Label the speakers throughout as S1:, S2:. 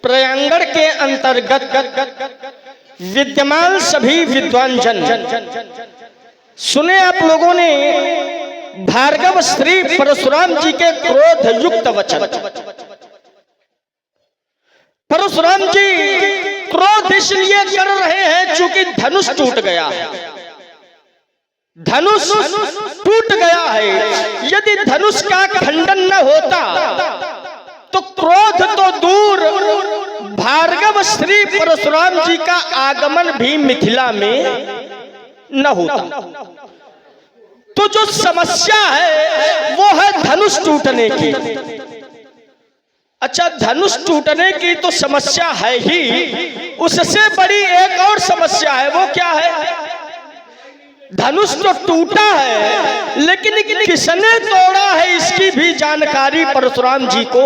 S1: प्रयांगण के अंतर्गत विद्यमान सभी विद्वान जन सुने। आप लोगों ने भार्गव श्री परशुराम जी के क्रोध युक्त वचन। परशुराम जी क्रोध इसलिए कर रहे हैं चूंकि धनुष टूट गया है। धनुष टूट गया है। यदि धनुष का खंडन न होता तो क्रोध तो दूर, भार्गव श्री परशुराम जी का आगमन भी मिथिला में न होता। तो जो समस्या है वो है धनुष टूटने की। अच्छा, धनुष टूटने की तो समस्या है ही, उससे बड़ी एक और समस्या है। वो क्या है? धनुष तो टूटा है लेकिन किसने तोड़ा है इसकी भी जानकारी परशुराम जी को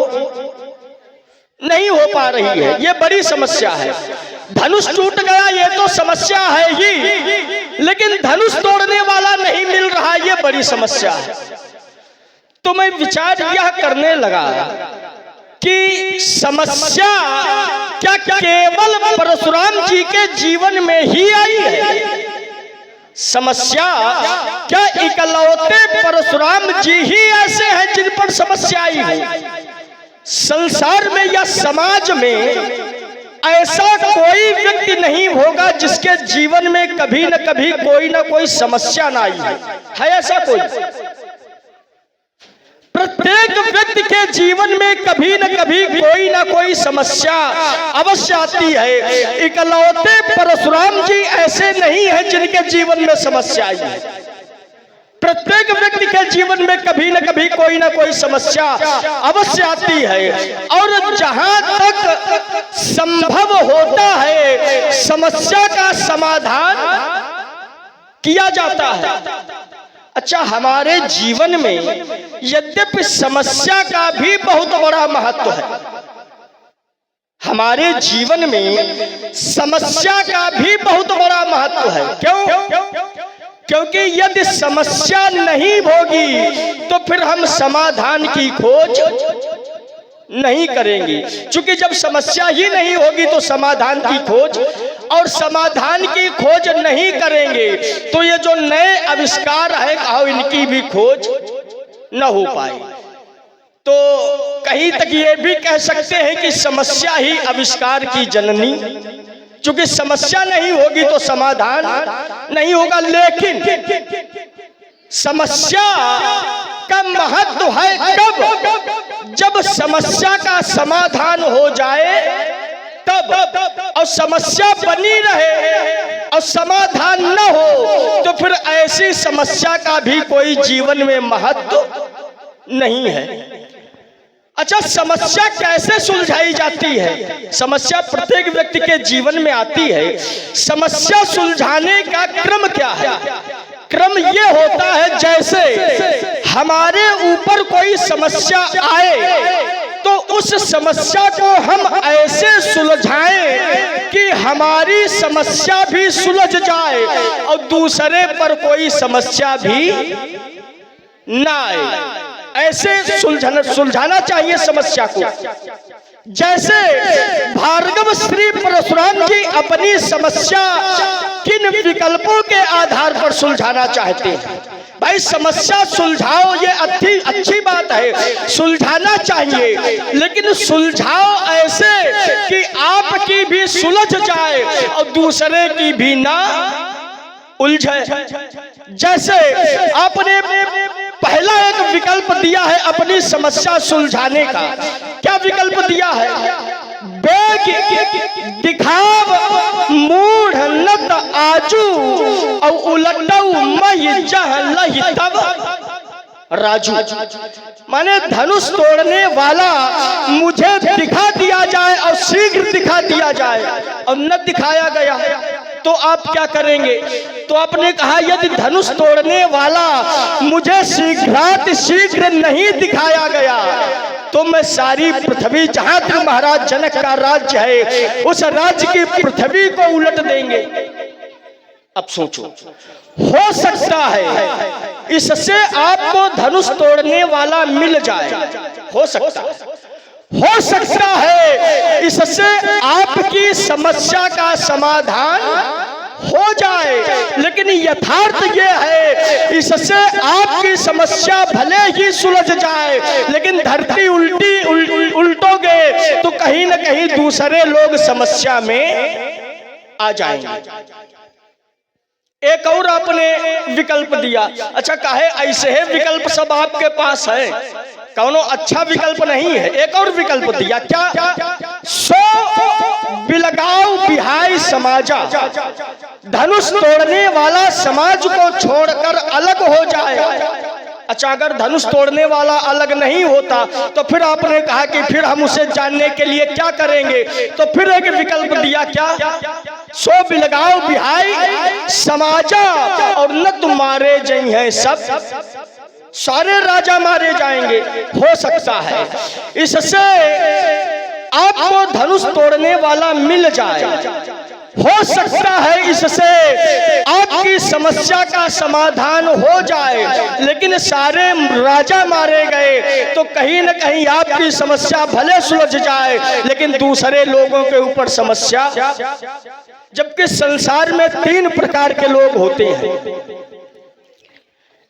S1: नहीं हो पा रही है। ये बड़ी समस्या है। धनुष टूट गया ये तो समस्या है ही, लेकिन धनुष तोड़ने वाला नहीं मिल रहा, ये बड़ी समस्या है। तो मैं विचार यह करने लगा कि समस्या क्या केवल परशुराम जी के जीवन में ही आई है? समस्या क्या इकलौते परशुराम जी ही ऐसे हैं जिन पर समस्या आई है? संसार में या समाज में ऐसा कोई व्यक्ति नहीं होगा जिसके जीवन में कभी न कभी कोई ना कोई समस्या ना आई है ऐसा कोई? प्रत्येक व्यक्ति के जीवन में कभी न कभी कोई ना कोई समस्या अवश्य आती है। इकलौते परशुराम जी ऐसे नहीं हैं जिनके जीवन में समस्या आई है। प्रत्येक व्यक्ति के जीवन में कभी न कभी कोई ना कोई समस्या अवश्य आती है। और जहां तक संभव होता है समस्या का समाधान किया जाता है। अच्छा, हमारे जीवन में यद्यपि समस्या का भी बहुत बड़ा महत्व है, हमारे जीवन में समस्या का भी बहुत बड़ा महत्व है। क्यों? क्योंकि यदि समस्या नहीं होगी तो फिर हम समाधान की खोज नहीं करेंगे। क्योंकि जब समस्या ही नहीं होगी तो समाधान की खोज, और समाधान की खोज नहीं करेंगे तो ये जो नए आविष्कार है कहो इनकी भी खोज न हो पाए। तो कहीं तक ये भी कह सकते हैं कि समस्या ही आविष्कार की जननी, क्योंकि समस्या नहीं होगी तो समाधान नहीं होगा। लेकिन समस्या का महत्व है कब? जब समस्या का समाधान हो जाए तब, और समस्या बनी रहे और समाधान न हो तो फिर ऐसी समस्या का भी कोई जीवन में महत्व नहीं है। अच्छा, समस्या कैसे सुलझाई जाती है? समस्या प्रत्येक व्यक्ति के जीवन में आती है। समस्या सुलझाने का क्रम क्या है? क्रम ये होता है जैसे हमारे ऊपर कोई समस्या आए तो उस समस्या को हम ऐसे सुलझाएं कि हमारी समस्या भी सुलझ जाए और दूसरे पर कोई समस्या भी ना आए। ऐसे सुलझाना चाहिए समस्या को। जैसे भार्गव श्री परशुराम जी अपनी समस्या किन विकल्पों के आधार पर सुलझाना चाहते हैं? भाई, समस्या सुलझाओ ये अच्छी बात है, सुलझाना चाहिए, लेकिन सुलझाओ ऐसे कि आपकी भी सुलझ जाए और दूसरे की भी ना उलझे। जैसे आपने पहला एक विकल्प दिया है अपनी समस्या सुलझाने का। क्या विकल्प दिया है? बेग दिखाव मूढ़ नत आजू और उलटऊ मही जहलही तब राजू। माने धनुष तोड़ने वाला मुझे दिखा दिया जाए और शीघ्र दिखा दिया जाए और न दिखाया गया तो आप क्या करेंगे? तो आपने कहा यदि धनुष तोड़ने वाला मुझे शीघ्र नहीं दिखाया गया तो मैं सारी पृथ्वी, जहां तक महाराज जनक का राज्य है, उस राज्य की पृथ्वी को उलट देंगे। अब सोचो, हो सकता है इससे आपको धनुष तोड़ने वाला मिल जाए, हो सकता है इससे इससे आपकी समस्या का समाधान हो जाए। लेकिन यथार्थ ये है, इससे आपकी समस्या भले ही सुलझ जाए, लेकिन धरती उल्टोगे तो कहीं न कहीं दूसरे लोग समस्या में आ जाएंगे। एक और आपने विकल्प दिया, अच्छा काहे ऐसे है विकल्प सब आपके पास है, कौनो अच्छा विकल्प नहीं है। एक और विकल्प दिया, क्या? सो बिलगाव बिहाई समाजा, धनुष तोड़ने वाला समाज को छोड़कर अलग हो जाए। अच्छा, अगर धनुष तोड़ने वाला अलग नहीं होता तो फिर आपने कहा कि फिर हम उसे जानने के लिए क्या करेंगे, तो फिर एक विकल्प दिया, क्या? सो बिलगाव बिहाई समाजा, और न तुम मारे जई हैं सब, सारे राजा मारे जाएंगे। हो सकता है इससे आपको धनुष तोड़ने वाला मिल जाए, हो सकता है इससे आपकी समस्या का समाधान हो जाए, लेकिन सारे राजा मारे गए तो कहीं न कहीं आपकी समस्या भले सुलझ जाए, लेकिन दूसरे लोगों के ऊपर समस्या। जबकि संसार में 3 प्रकार के लोग होते हैं।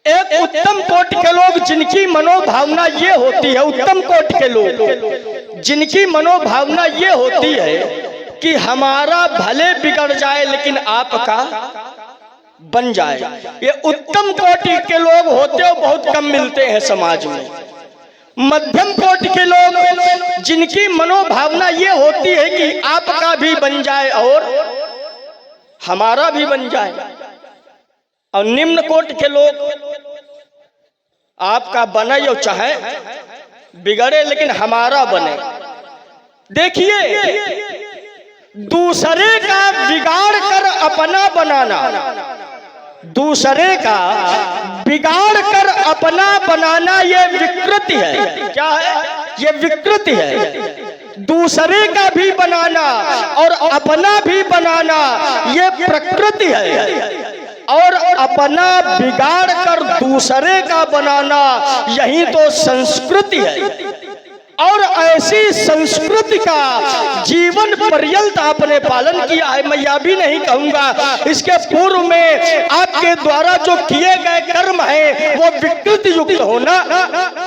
S1: एक उत्तम कोटि के लोग जिनकी मनोभावना ये होती है, उत्तम कोटि के लोग जिनकी मनोभावना ये होती है कि हमारा भले बिगड़ जाए लेकिन आपका बन जाए। ये उत्तम कोटि के लोग होते हो बहुत कम मिलते हैं समाज में। मध्यम कोटि के लोग जिनकी मनोभावना ये होती है कि आपका भी बन जाए और हमारा भी बन जाए, और निम्न कोटि के लोग आपका बने या चाहे बिगड़े लेकिन हमारा बने। देखिए, दूसरे का बिगाड़ कर अपना बनाना, दूसरे का बिगाड़ कर अपना बनाना ये विकृति है। क्या है? ये विकृति है। दूसरे का भी बनाना और अपना भी बनाना ये प्रकृति है, और अपना बिगाड़ कर दूसरे का बनाना यही तो संस्कृति है। और ऐसी संस्कृति का जीवन पर्यंत आपने पालन किया है। मैं यह भी नहीं कहूंगा इसके पूर्व में आपके द्वारा जो किए गए कर्म है वो विकृति युक्त होना।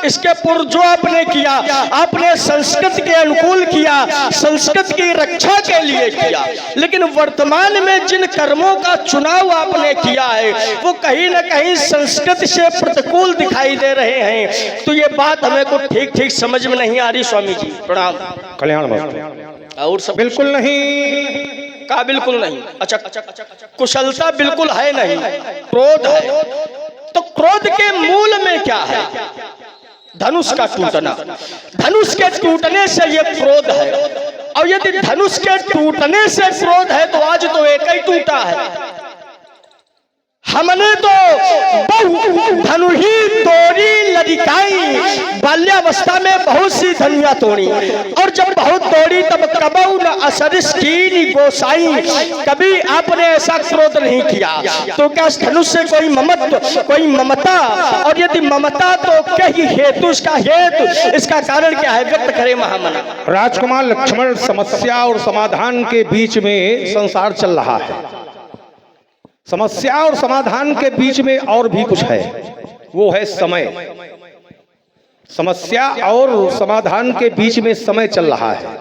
S1: इसके पूर्व जो आपने किया, आपने संस्कृति के अनुकूल किया, संस्कृति की रक्षा के लिए किया, लेकिन वर्तमान में जिन कर्मों का चुनाव आपने किया है वो कहीं न कहीं संस्कृति से प्रतिकूल दिखाई दे रहे हैं। तो ये बात हमें को ठीक ठीक समझ में नहीं आ रही। स्वामी जी प्रणाम।
S2: कल्याण
S1: और सब
S2: बिल्कुल नहीं
S1: का बिल्कुल नहीं। अच्छा, कुशलता बिल्कुल है नहीं, क्रोध है। तो क्रोध के मूल में क्या है? धनुष का टूटना। धनुष के टूटने से ये क्रोध है, और यदि धनुष के टूटने से क्रोध है तो आज तो एक ही टूटा है। हमने तो बहु धनु ही तोड़ी लड़िकाई, बाल्यावस्था में बहुत सी धनुया तोड़ी, और जब बहुत तोड़ी तब कबऊ न असरिस कीनी गोसाई, कभी आपने ऐसा क्रोध नहीं किया। तो क्या धनुष से कोई ममत्व, कोई ममता, और यदि ममता तो कहीं हेतु, इसका हेतु, इसका कारण क्या है? व्यक्त करे महामना।
S2: राजकुमार लक्ष्मण, समस्या और समाधान के बीच में संसार चल रहा है। समस्या और समाधान के बीच में और भी कुछ है, वो है समय। समस्या और समाधान के बीच में समय चल रहा है।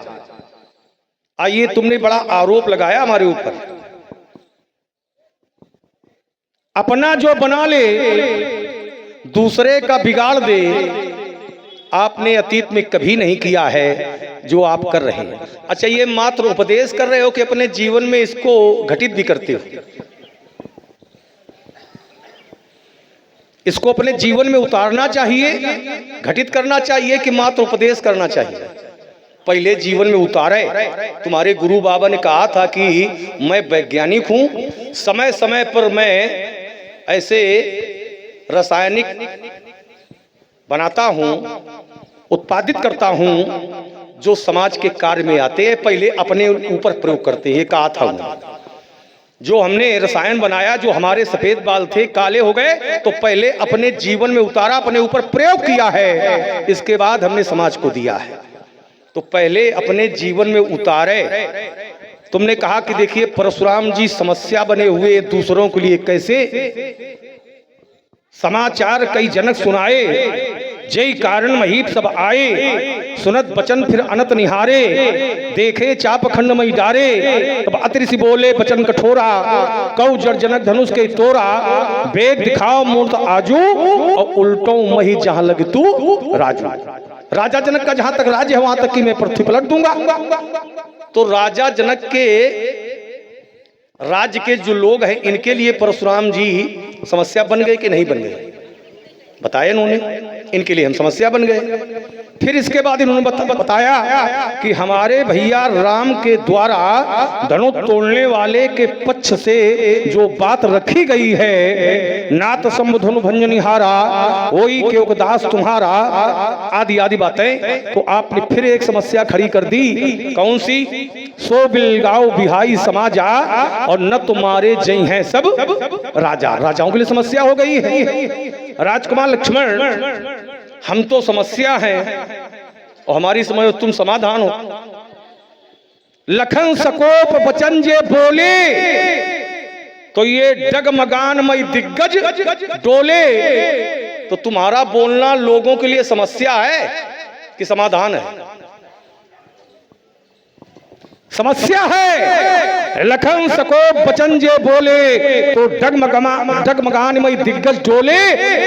S2: आइए, तुमने बड़ा आरोप लगाया हमारे ऊपर, अपना जो बना ले दूसरे का बिगाड़ दे। आपने अतीत में कभी नहीं किया है जो आप कर रहे हैं। अच्छा, ये मात्र उपदेश कर रहे हो कि अपने जीवन में इसको घटित भी करते हो? इसको अपने जीवन में उतारना चाहिए, घटित करना चाहिए, कि मात्र उपदेश करना चाहिए? पहले जीवन में उतारे। तुम्हारे गुरु बाबा ने कहा था कि मैं वैज्ञानिक हूं, समय समय पर मैं ऐसे रासायनिक बनाता हूं, उत्पादित करता हूं जो समाज के कार्य में आते हैं, पहले अपने ऊपर प्रयोग करते हैं। कहा था जो हमने रसायन बनाया, जो हमारे सफेद बाल थे काले हो गए, तो पहले अपने जीवन में उतारा, अपने ऊपर प्रयोग किया है, इसके बाद हमने समाज को दिया है। तो पहले अपने जीवन में उतारे। तुमने कहा कि देखिए परशुराम जी समस्या बने हुए दूसरों के लिए, कैसे? समाचार कई जनक सुनाए, जय कारण महीप सब आए, सुनत बचन फिर अनत निहारे, देखे चाप खंड मई डारे, तब अतिरिसी बोले बचन कठोरा, कौ जड़ जनक धनुष के तोरा, वेग दिखाओ मूर्त आजू, और उल्टो मही जहां लग तू राजू। राजा जनक का जहां तक राज्य है वहां तक कि मैं पृथ्वी पलट दूंगा। तो राजा जनक के राज्य के जो लोग हैं इनके लिए परशुराम जी समस्या बन गए कि नहीं बन गए? बताया इन्होंने, इनके लिए हम समस्या बन गए। फिर इसके बाद इन्होंने बताया कि हमारे भैया राम के द्वारा धनुष तोड़ने वाले के पक्ष से जो बात रखी गई है, नात संबधनु भंजनिहारा वही के दास तुम्हारा, आदि आदि बातें, तो आपने फिर एक समस्या खड़ी कर दी। कौन सी? सो बिलगाओ बिहाई समाजा, और न तुम्हारे जय हैं सब राजा। राजाओं के लिए समस्या हो गई है। राजकुमार लक्ष्मण, हम तो समस्या हैं और हमारी समझ तुम समाधान हो। लखन सकोप वचन जे बोले, तो ये डगमगान मई दिग्गज डोले। तो तुम्हारा बोलना लोगों के लिए समस्या है कि समाधान है? समस्या है। लखन सकोप वचन जे बोले, तो डगमगान मई दिग्गज डोले,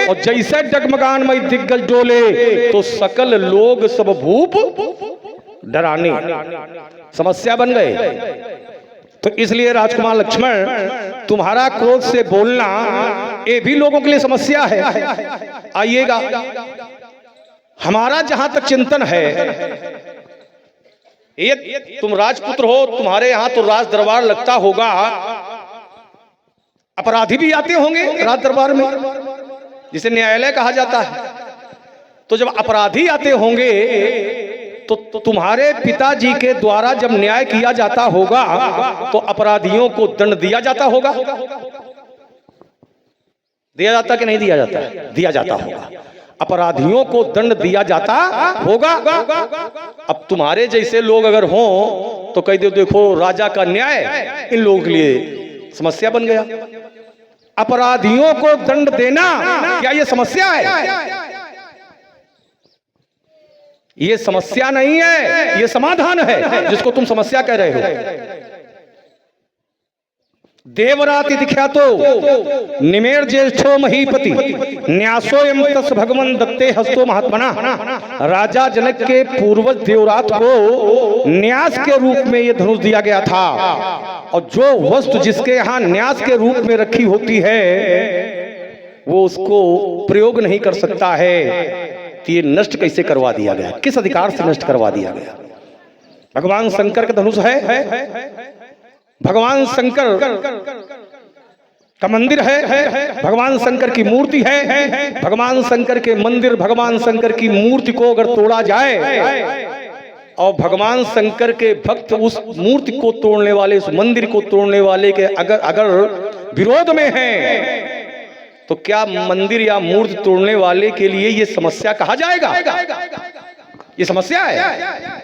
S2: और जैसे डगमगान मई दिग्गज डोले, तो सकल लोग सब भूप डराने। समस्या बन गए। तो इसलिए राजकुमार लक्ष्मण, तुम्हारा क्रोध से बोलना ये भी लोगों के लिए समस्या है। आइएगा, हमारा जहां तक चिंतन है, ये तुम राजपुत्र हो, तुम्हारे यहां तो राज दरबार लगता होगा, अपराधी भी आते होंगे राज दरबार में, जिसे न्यायालय कहा जाता है। तो जब अपराधी आते होंगे तो तुम्हारे पिताजी के द्वारा जब न्याय किया जाता होगा तो अपराधियों को दंड दिया जाता होगा। दिया जाता कि नहीं दिया जाता? दिया जाता होगा। अपराधियों को दंड दिया जाता होगा। अब तुम्हारे जैसे लोग अगर हों तो कह दो देखो राजा का न्याय इन लोगों के लिए समस्या बन गया। अपराधियों को दंड देना क्या ये समस्या है? ये समस्या नहीं है, ये समाधान है जिसको तुम समस्या कह रहे हो। देवराति दिख्यातो निमेर ज्येष्ठो महीपति न्यासोयम तस् भगवन दत्ते हस्तो महात्मना। राजा जनक के पूर्वज देवरात को न्यास के रूप में ये धनुष दिया गया था, और जो वस्तु जिसके यहाँ न्यास के रूप में रखी होती है वो उसको प्रयोग नहीं कर सकता है। तो ये नष्ट कैसे करवा दिया गया? किस अधिकार से नष्ट करवा दिया गया? भगवान शंकर का धनुष है, भगवान शंकर का मंदिर है, भगवान शंकर की मूर्ति है। भगवान शंकर के मंदिर, भगवान शंकर की मूर्ति को अगर तोड़ा जाए और भगवान शंकर के भक्त उस मूर्ति को तोड़ने वाले, उस मंदिर को तोड़ने वाले के अगर विरोध में हैं, तो क्या मंदिर या मूर्ति तोड़ने वाले के लिए ये समस्या कहा जाएगा? ये समस्या है?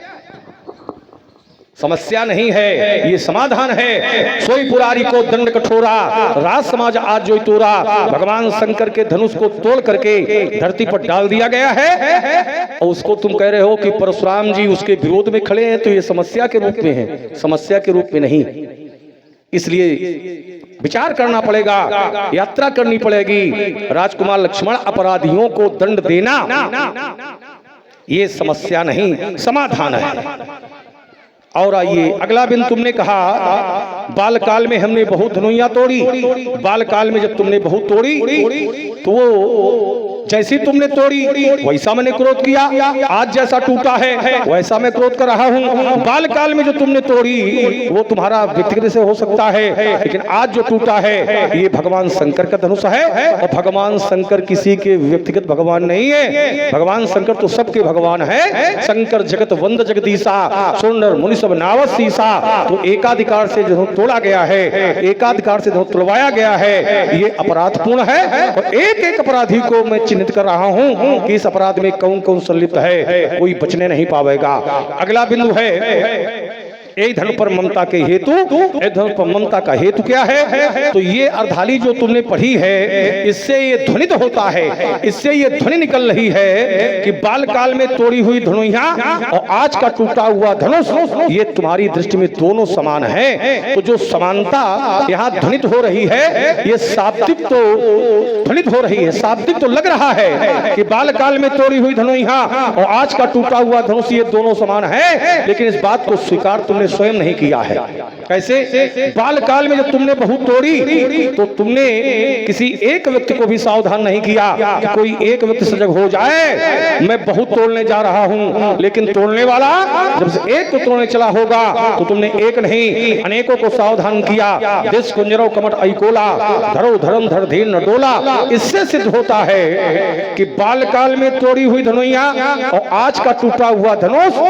S2: समस्या नहीं है, ये समाधान है। सोई पुरारी को दंड कठोरा, राज समाज आज जो तोरा। भगवान शंकर के धनुष को तोड़ करके धरती पर डाल दिया गया है, और उसको तुम कह रहे हो कि परशुराम जी उसके विरोध में खड़े हैं, तो ये समस्या के रूप में है, समस्या के रूप में नहीं। इसलिए विचार करना पड़ेगा, यात्रा करनी पड़ेगी। राजकुमार लक्ष्मण, अपराधियों को दंड देना ये समस्या नहीं, समाधान है। और आइए अगला बिन, तुमने कहा बालकाल में हमने बहुत धनुइयां तोड़ी। बालकाल में जब तुमने बहुत तोड़ी तो वो जैसी तुमने तोड़ी वैसा मैंने क्रोध किया। आज जैसा टूटा है वैसा मैं क्रोध कर रहा हूँ। बालकाल में जो तुमने तोड़ी वो तुम्हारा व्यक्तिगत से हो सकता है, लेकिन आज जो टूटा है ये भगवान शंकर का धनुष है। और भगवान शंकर किसी के व्यक्तिगत भगवान नहीं है, भगवान शंकर तो सबके भगवान है। शंकर जगत वंद जगदीशा, सुंदर मुनि सब नावत सीसा। तो एकाधिकार से जो तोड़ा गया है, एकाधिकार से जो तोड़वाया गया है, ये अपराधपूर्ण है। और एक एक अपराधी को मैं चिन्हित कर रहा हूं कि इस अपराध में कौन कौन संलिप्त है, कोई बचने नहीं पाएगा। अगला बिंदु है एक धन पर ममता के हेतु। एक धन पर ममता का हेतु क्या है? तो ये अर्धाली जो तुमने पढ़ी है, इससे ये ध्वनित होता है, इससे ये ध्वनि निकल रही है कि बाल काल में तोड़ी हुई धनुइया और आज का टूटा हुआ धनुष, ये तुम्हारी दृष्टि में दोनों समान है। तो जो समानता यहाँ ध्वनित हो रही है, ये शाब्दिक तो ध्वनित हो रही है, शाब्दिक तो लग रहा है कि बाल काल में तोड़ी हुई धनुइया और आज का टूटा हुआ धनुष, ये दोनों समान है। लेकिन इस बात को स्वीकार तुमने स्वयं नहीं किया है। कैसे? बाल काल में जब तुमने बहुत तोड़ी तो तुमने किसी एक व्यक्ति को भी सावधान नहीं किया कि कोई एक व्यक्ति सजग हो जाए, मैं बहुत तोड़ने जा रहा हूं। लेकिन तोड़ने वाला जब से एक को तोड़ने चला होगा तो तुमने एक नहीं अनेकों को सावधान किया। देश कुंजरो कमट ऐकोला, धरो धर्म धर धीर न डोला। इससे सिद्ध होता है कि बाल काल में तोड़ी हुई धनुइया और आज का टूटा हुआ धनुष,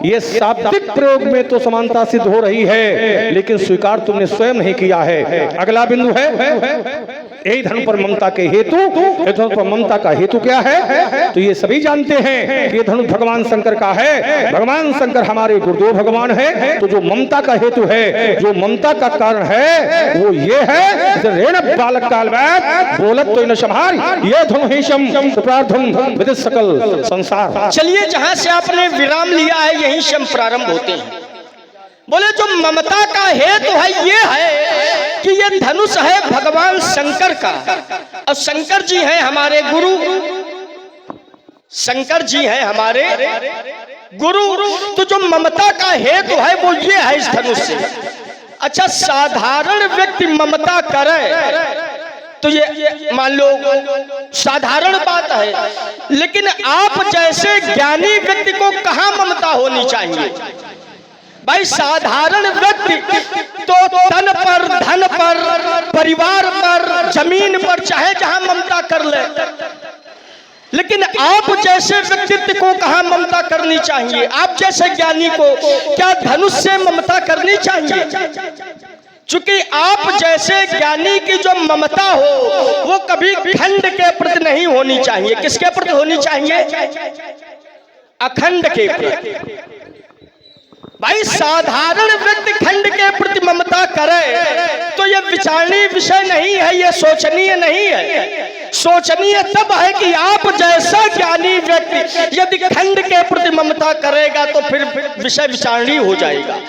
S2: ये शाब्दिक प्रयोग में तो समानता सिद्ध हो रही है, लेकिन स्वीकार तुमने स्वयं नहीं किया है। अगला बिंदु है यही धन पर ममता के हेतु। धन पर ममता का हेतु क्या है? तो ये सभी जानते हैं कि ये धनुष भगवान शंकर का है। भगवान शंकर हमारे गुरुदेव भगवान है। तो जो ममता का हेतु है, जो ममता का कारण है, वो ये है रेण बालक काल बोलत तो न संहार, ये धनुषम प्रार्थम विदित सकल संसार।
S1: चलिए, जहां से आपने विराम लिया है यहीं से हम प्रारंभ होते हैं। बोले जो ममता का हेतु है ये है कि ये धनुष है भगवान शंकर का, और शंकर जी हैं हमारे गुरु, शंकर जी हैं हमारे गुरु। तो जो ममता का हेतु है वो ये है इस धनुष से। अच्छा, साधारण व्यक्ति ममता करे तो ये मान लो साधारण बात है, लेकिन आप जैसे ज्ञानी व्यक्ति को कहाँ ममता होनी चाहिए? भाई, साधारण व्यक्ति तो तन पर, धन पर, परिवार पर, जमीन पर, चाहे जहां ममता कर ले, लेकिन आप जैसे व्यक्तित्व को कहां ममता करनी चाहिए? आप जैसे ज्ञानी को क्या धनुष से ममता करनी चाहिए? चूंकि आप जैसे ज्ञानी की जो ममता हो वो कभी खंड के प्रति नहीं होनी चाहिए। किसके प्रति होनी चाहिए? अखंड के प्रति। भाई, साधारण व्यक्ति खंड के प्रति ममता करे तो यह विचारणीय विषय नहीं है, यह सोचनीय नहीं है। सोचनीय तब है कि आप जैसा ज्ञानी व्यक्ति यदि खंड के प्रति ममता करेगा तो फिर विषय विचारणीय हो जाएगा।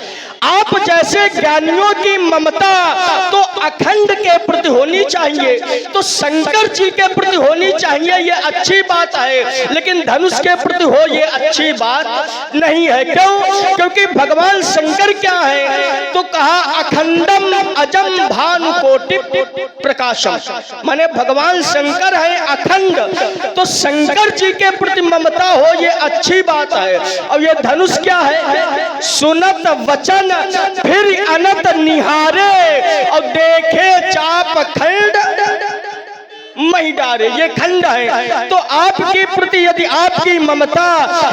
S1: आप जैसे ज्ञानियों की ममता तो अखंड के प्रति होनी चाहिए, तो शंकर जी के प्रति होनी चाहिए, ये अच्छी बात है। लेकिन धनुष के प्रति हो ये अच्छी बात नहीं है। क्यों? क्योंकि भगवान शंकर क्या है? तो कहा अखंडम अजम भानुकोटि प्रकाशम, माने भगवान शंकर है अखंड। तो शंकर जी के प्रति ममता हो ये अच्छी बात है। और ये धनुष क्या है? सुनत वचन फिर अनंत निहारे और देखे चाप खंड मही डारे, ये खंड है। तो आपकी प्रति यदि आपकी ममता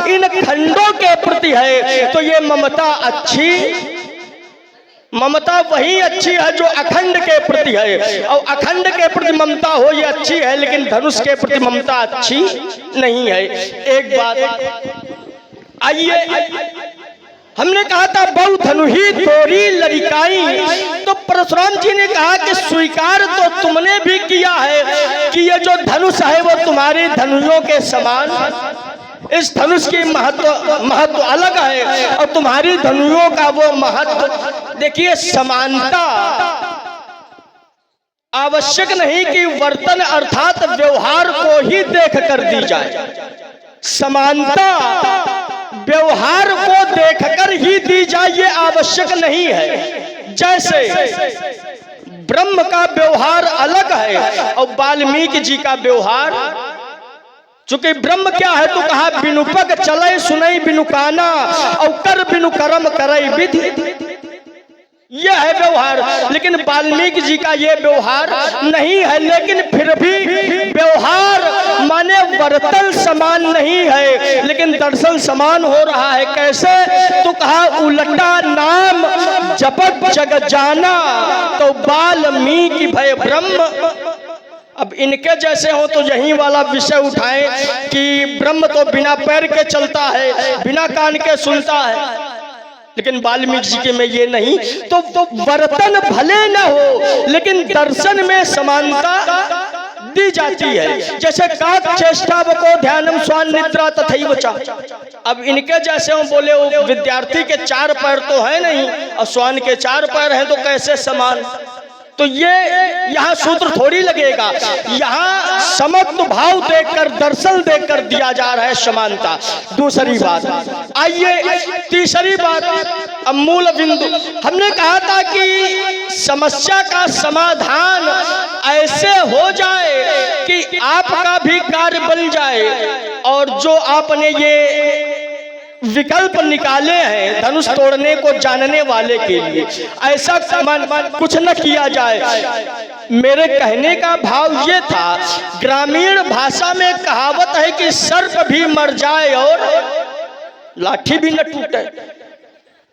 S1: इन खंडों के प्रति है तो ये ममता अच्छी, ममता वही अच्छी है जो अखंड के प्रति है। और अखंड के प्रति ममता हो ये अच्छी है, लेकिन धनुष के प्रति ममता अच्छी नहीं है। एक बात आइए, हमने कहा था बहु धनु ही तोरी लड़िकाई, तो परशुराम जी ने कहा कि स्वीकार तो तुमने भी किया है कि ये जो धनुष है वो तुम्हारी धनुषों के समान, इस धनुष की महत्व अलग है और तुम्हारी धनुषों का वो महत्व। देखिए, समानता आवश्यक नहीं कि वर्तन अर्थात व्यवहार को ही देख कर दी जाए। समानता व्यवहार को देखकर ही दी जाए ये आवश्यक नहीं है। जैसे ब्रह्म का व्यवहार अलग है और वाल्मीकि जी का व्यवहार, चूंकि ब्रह्म क्या है तो कहा बिनु पग चले सुनई बिनु काना और कर बिनु कर्म करई विधि, यह है व्यवहार। लेकिन वाल्मीकि जी का ये व्यवहार नहीं है। लेकिन फिर भी व्यवहार माने वर्तन समान नहीं है, लेकिन दर्शन समान हो रहा है। कैसे? तो कहा उलटा नाम जपत जग जाना तो वाल्मीकि भय ब्रह्म, अब इनके जैसे हो तो यही वाला विषय उठाएं कि ब्रह्म तो बिना पैर के चलता है, बिना कान के सुनता है, लेकिन वाल्मीकि जी के में ये नहीं। तो बर्तन भले न हो लेकिन दर्शन में समानता दी जाती है। जैसे काक चेष्टा को ध्यानम स्वान निद्रा तथैव च। अब इनके जैसे हो बोले वो विद्यार्थी के 4 पैर तो है नहीं और स्वान के 4 पैर हैं, तो कैसे समान? तो ये यहाँ सूत्र थोड़ी लगेगा, यहाँ समत्व भाव देखकर, दर्शन देखकर दिया जा रहा है समानता। दूसरी बात, आइए तीसरी बात, अब मूल बिंदु हमने कहा था कि समस्या का समाधान ऐसे हो जाए कि आपका भी कार्य बन जाए, और जो आपने ये विकल्प निकाले हैं धनुष तोड़ने को जानने वाले के लिए, ऐसा कुछ न किया जाए। मेरे कहने का भाव ये था, ग्रामीण भाषा में कहावत है कि सर्प भी मर जाए और लाठी भी न टूटे।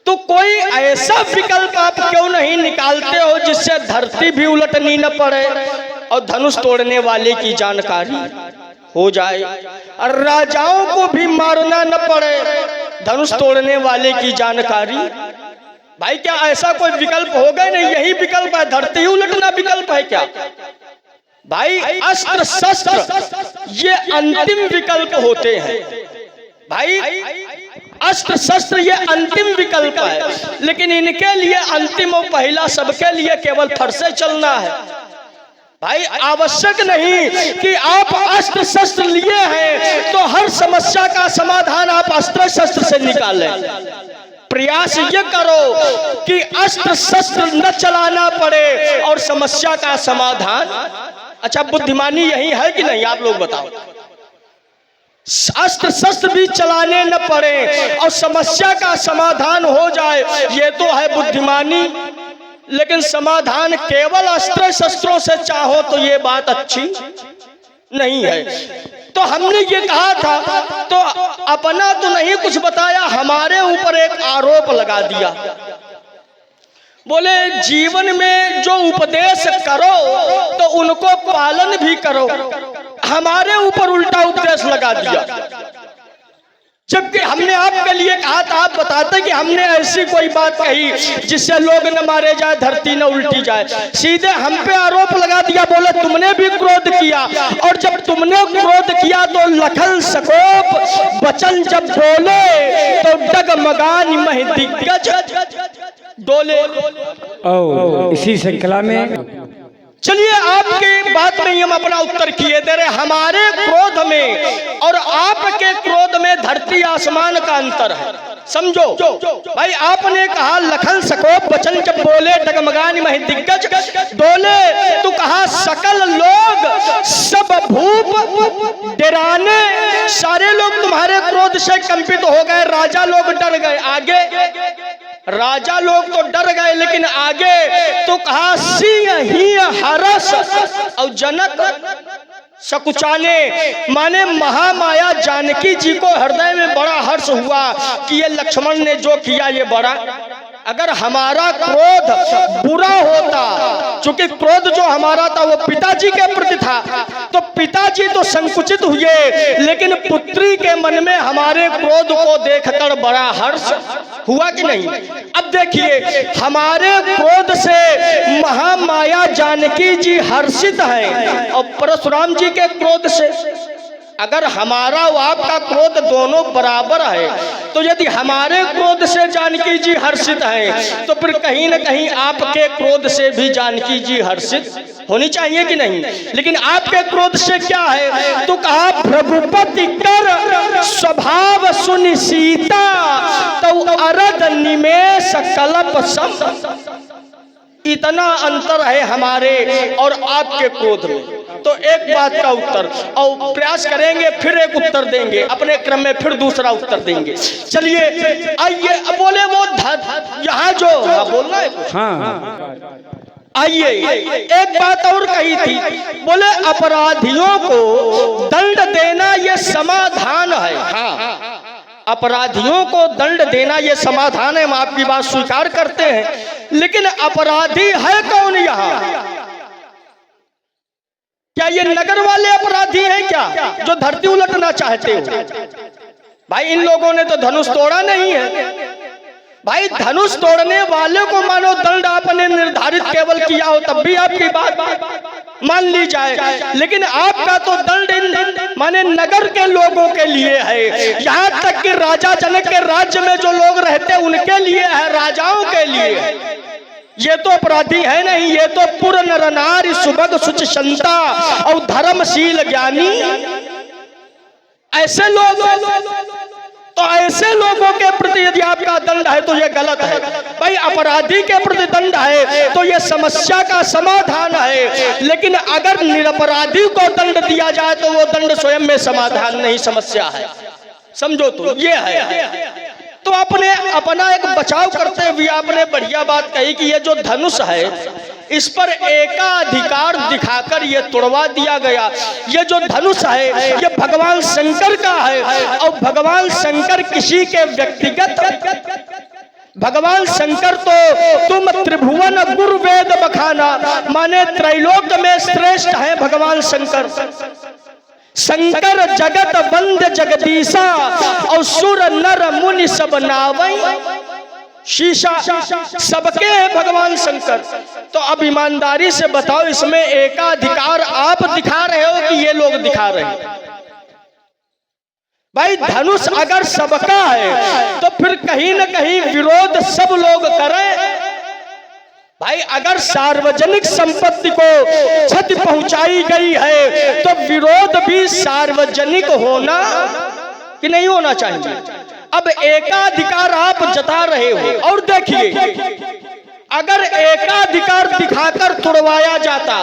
S1: तो कोई ऐसा विकल्प आप क्यों नहीं निकालते हो जिससे धरती भी उलटनी न पड़े और धनुष तोड़ने वाले की जानकारी हो जाए, और राजाओं को भी मारना न पड़े, धनुष तोड़ने वाले की जानकारी। भाई क्या ऐसा कोई विकल्प होगा? नहीं, यही विकल्प है, धरती उलटना विकल्प है क्या भाई? अस्त्र शस्त्र ये अंतिम विकल्प होते हैं भाई, अस्त्र शस्त्र ये अंतिम विकल्प है, लेकिन इनके लिए अंतिम और पहला सबके लिए केवल फरसे चलना है भाई। आवश्यक नहीं कि आप अस्त्र शस्त्र लिए हैं तो हर समस्या का समाधान आप अस्त्र शस्त्र से निकालें। प्रयास ये करो कि अस्त्र शस्त्र न चलाना पड़े और समस्या का समाधान। अच्छा, बुद्धिमानी यही है कि नहीं, आप लोग बताओ। अस्त्र शस्त्र भी चलाने न पड़े और समस्या का समाधान हो जाए, ये तो है बुद्धिमानी। लेकिन समाधान केवल अस्त्र शस्त्रों से चाहो तो ये बात अच्छी नहीं है। तो हमने ये कहा था, तो अपना तो नहीं कुछ बताया, हमारे ऊपर एक आरोप लगा दिया। बोले जीवन में जो उपदेश करो तो उनको पालन भी करो। हमारे ऊपर उल्टा उपदेश लगा दिया, जबकि हमने आपके लिए कहा था, आप बताते कि हमने ऐसी कोई बात कही जिससे लोग न मारे जाए, धरती न उल्टी जाए। सीधे हम पे आरोप लगा दिया, बोले तुमने भी क्रोध किया, और जब तुमने क्रोध किया तो लखन सकोप वचन जब बोले तो डगमगान मह दिग्गज डोले।
S3: इसी श्रृंखला में
S1: चलिए आपके बात में हम अपना उत्तर किए दे रहे। हमारे क्रोध में और आपके क्रोध में धरती आसमान का अंतर है, समझो भाई। आपने कहा लखन सकोप वचन जब बोले डगमगान मह दिग्गज डोले, तो कहा सकल लोग सब भूप डराने, सारे लोग तुम्हारे क्रोध से कंपित हो गए, राजा लोग डर गए। आगे राजा लोग तो डर गए, लेकिन आगे तो कहा सिंह ही हरस और जनक सकुचाने, माने महामाया जानकी जी को हृदय में बड़ा हर्ष हुआ कि ये लक्ष्मण ने जो किया ये बड़ा। अगर हमारा क्रोध बुरा होता, चूंकि क्रोध जो हमारा था वो पिताजी के प्रति था, तो पिताजी तो संकुचित हुए, लेकिन पुत्री के मन में हमारे क्रोध को देखकर बड़ा हर्ष हुआ कि नहीं। अब देखिए, हमारे क्रोध से महामाया जानकी जी हर्षित हैं और परशुराम जी के क्रोध से। अगर हमारा और आपका क्रोध दोनों बराबर है, तो यदि हमारे क्रोध से जानकी जी हर्षित हैं, तो फिर कहीं न कहीं आपके क्रोध से भी जानकी जी हर्षित होनी चाहिए कि नहीं। लेकिन आपके क्रोध से क्या है, तो कहा भ्रभुपति कर स्वभाव सुनि सीता, तो अरद निमेष कलप सब। इतना अंतर है हमारे और आपके क्रोध में। तो एक बात का उत्तर, और प्रयास करेंगे फिर एक उत्तर देंगे, अपने क्रम में फिर दूसरा उत्तर देंगे। चलिए आइए, बोले वो यहाँ जो बोलना है कुछ,
S3: हाँ
S1: आइए एक बात और कही थी, बोले अपराधियों को दंड देना ये समाधान है। हाँ, अपराधियों को दंड देना ये समाधान है, हम आपकी बात स्वीकार करते हैं, लेकिन अपराधी है कौन यहाँ? क्या ये नगर वाले अपराधी हैं क्या जो धरती उलटना चाहते हो? भाई इन लोगों ने तो धनुष तोड़ा नहीं है। भाई धनुष तोड़ने वाले को मानो दंड आपने निर्धारित केवल किया हो तब भी आपकी बात मान ली जाए, लेकिन आपका तो दंड माने नगर के लोगों के लिए है। यहाँ तक कि राजा जनक के राज्य में जो लोग रहते हैं उनके लिए है, राजाओं के लिए है। ये तो अपराधी है नहीं, ये तो पुर नर नारी सुभग सुच संता और धर्मशील ज्ञानी ऐसे लोग। तो ऐसे लोगों के प्रति यदि आपका दंड है तो ये गलत है। भाई अपराधी के प्रति दंड है तो ये समस्या का समाधान है, लेकिन अगर निरपराधी को दंड दिया जाए तो वो दंड स्वयं में समाधान नहीं, समस्या है। समझो तो ये है। तो आपने अपना एक बचाव करते हुए आपने बढ़िया बात कही कि ये जो धनुष है इस पर एकाधिकार दिखाकर ये तोड़वा दिया गया। ये जो धनुष है ये भगवान शंकर का है, और भगवान शंकर किसी के व्यक्तिगत, भगवान शंकर तो तुम त्रिभुवन गुरु वेद बखाना, माने त्रैलोक में श्रेष्ठ है भगवान शंकर। शंकर जगत वंद्य जगदीशा और सुर नर मुनि सब नावई शीशा, सबके है भगवान शंकर। तो अब ईमानदारी से बताओ इसमें एकाधिकार आप दिखा रहे हो कि ये लोग दिखा रहे हैं? भाई धनुष अगर सबका है तो फिर कहीं न कहीं विरोध सब लोग करें। भाई अगर सार्वजनिक संपत्ति को क्षति पहुंचाई गई है तो विरोध भी सार्वजनिक होना कि नहीं होना चाहिए? अब एकाधिकार आप जता रहे हो, और देखिए अगर एकाधिकार दिखाकर तुड़वाया जाता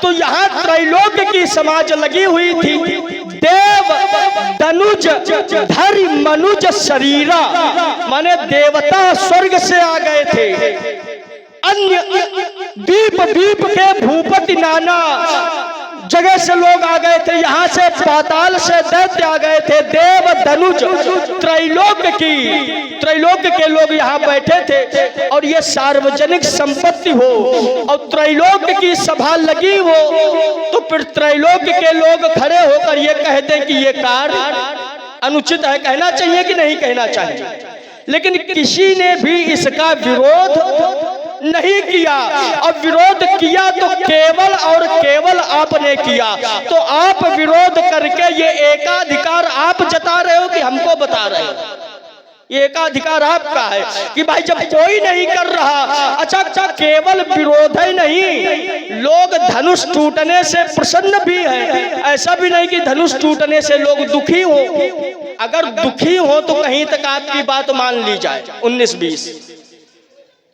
S1: तो यहाँ त्रैलोक की समाज लगी हुई थी। देव दनुज धरि मनुज शरीरा, माने देवता स्वर्ग से आ गए थे, अन्य दीप दीप के भूपति नाना जगह से लोग आ गए थे, यहाँ से पाताल से दैत्य आ गए थे। देव धनुज त्रैलोक के लोग यहाँ बैठे थे, और ये सार्वजनिक संपत्ति हो और त्रैलोक की सभा लगी हो तो फिर त्रैलोक के लोग खड़े होकर ये कहते कि ये कार्य अनुचित है। कहना चाहिए कि नहीं कहना चाहिए? लेकिन किसी ने भी इसका विरोध नहीं किया, और विरोध किया तो केवल और केवल आपने किया। तो आप विरोध करके ये एकाधिकार आप जता रहे हो कि हमको बता रहे हो? ये एकाधिकार आपका है कि भाई जब कोई नहीं कर रहा, अच्छा केवल विरोध ही नहीं, लोग धनुष टूटने से प्रसन्न भी है। ऐसा भी नहीं कि धनुष टूटने से लोग दुखी हो। अगर दुखी हो तो कहीं तक आपकी बात मान ली जाए 19-20,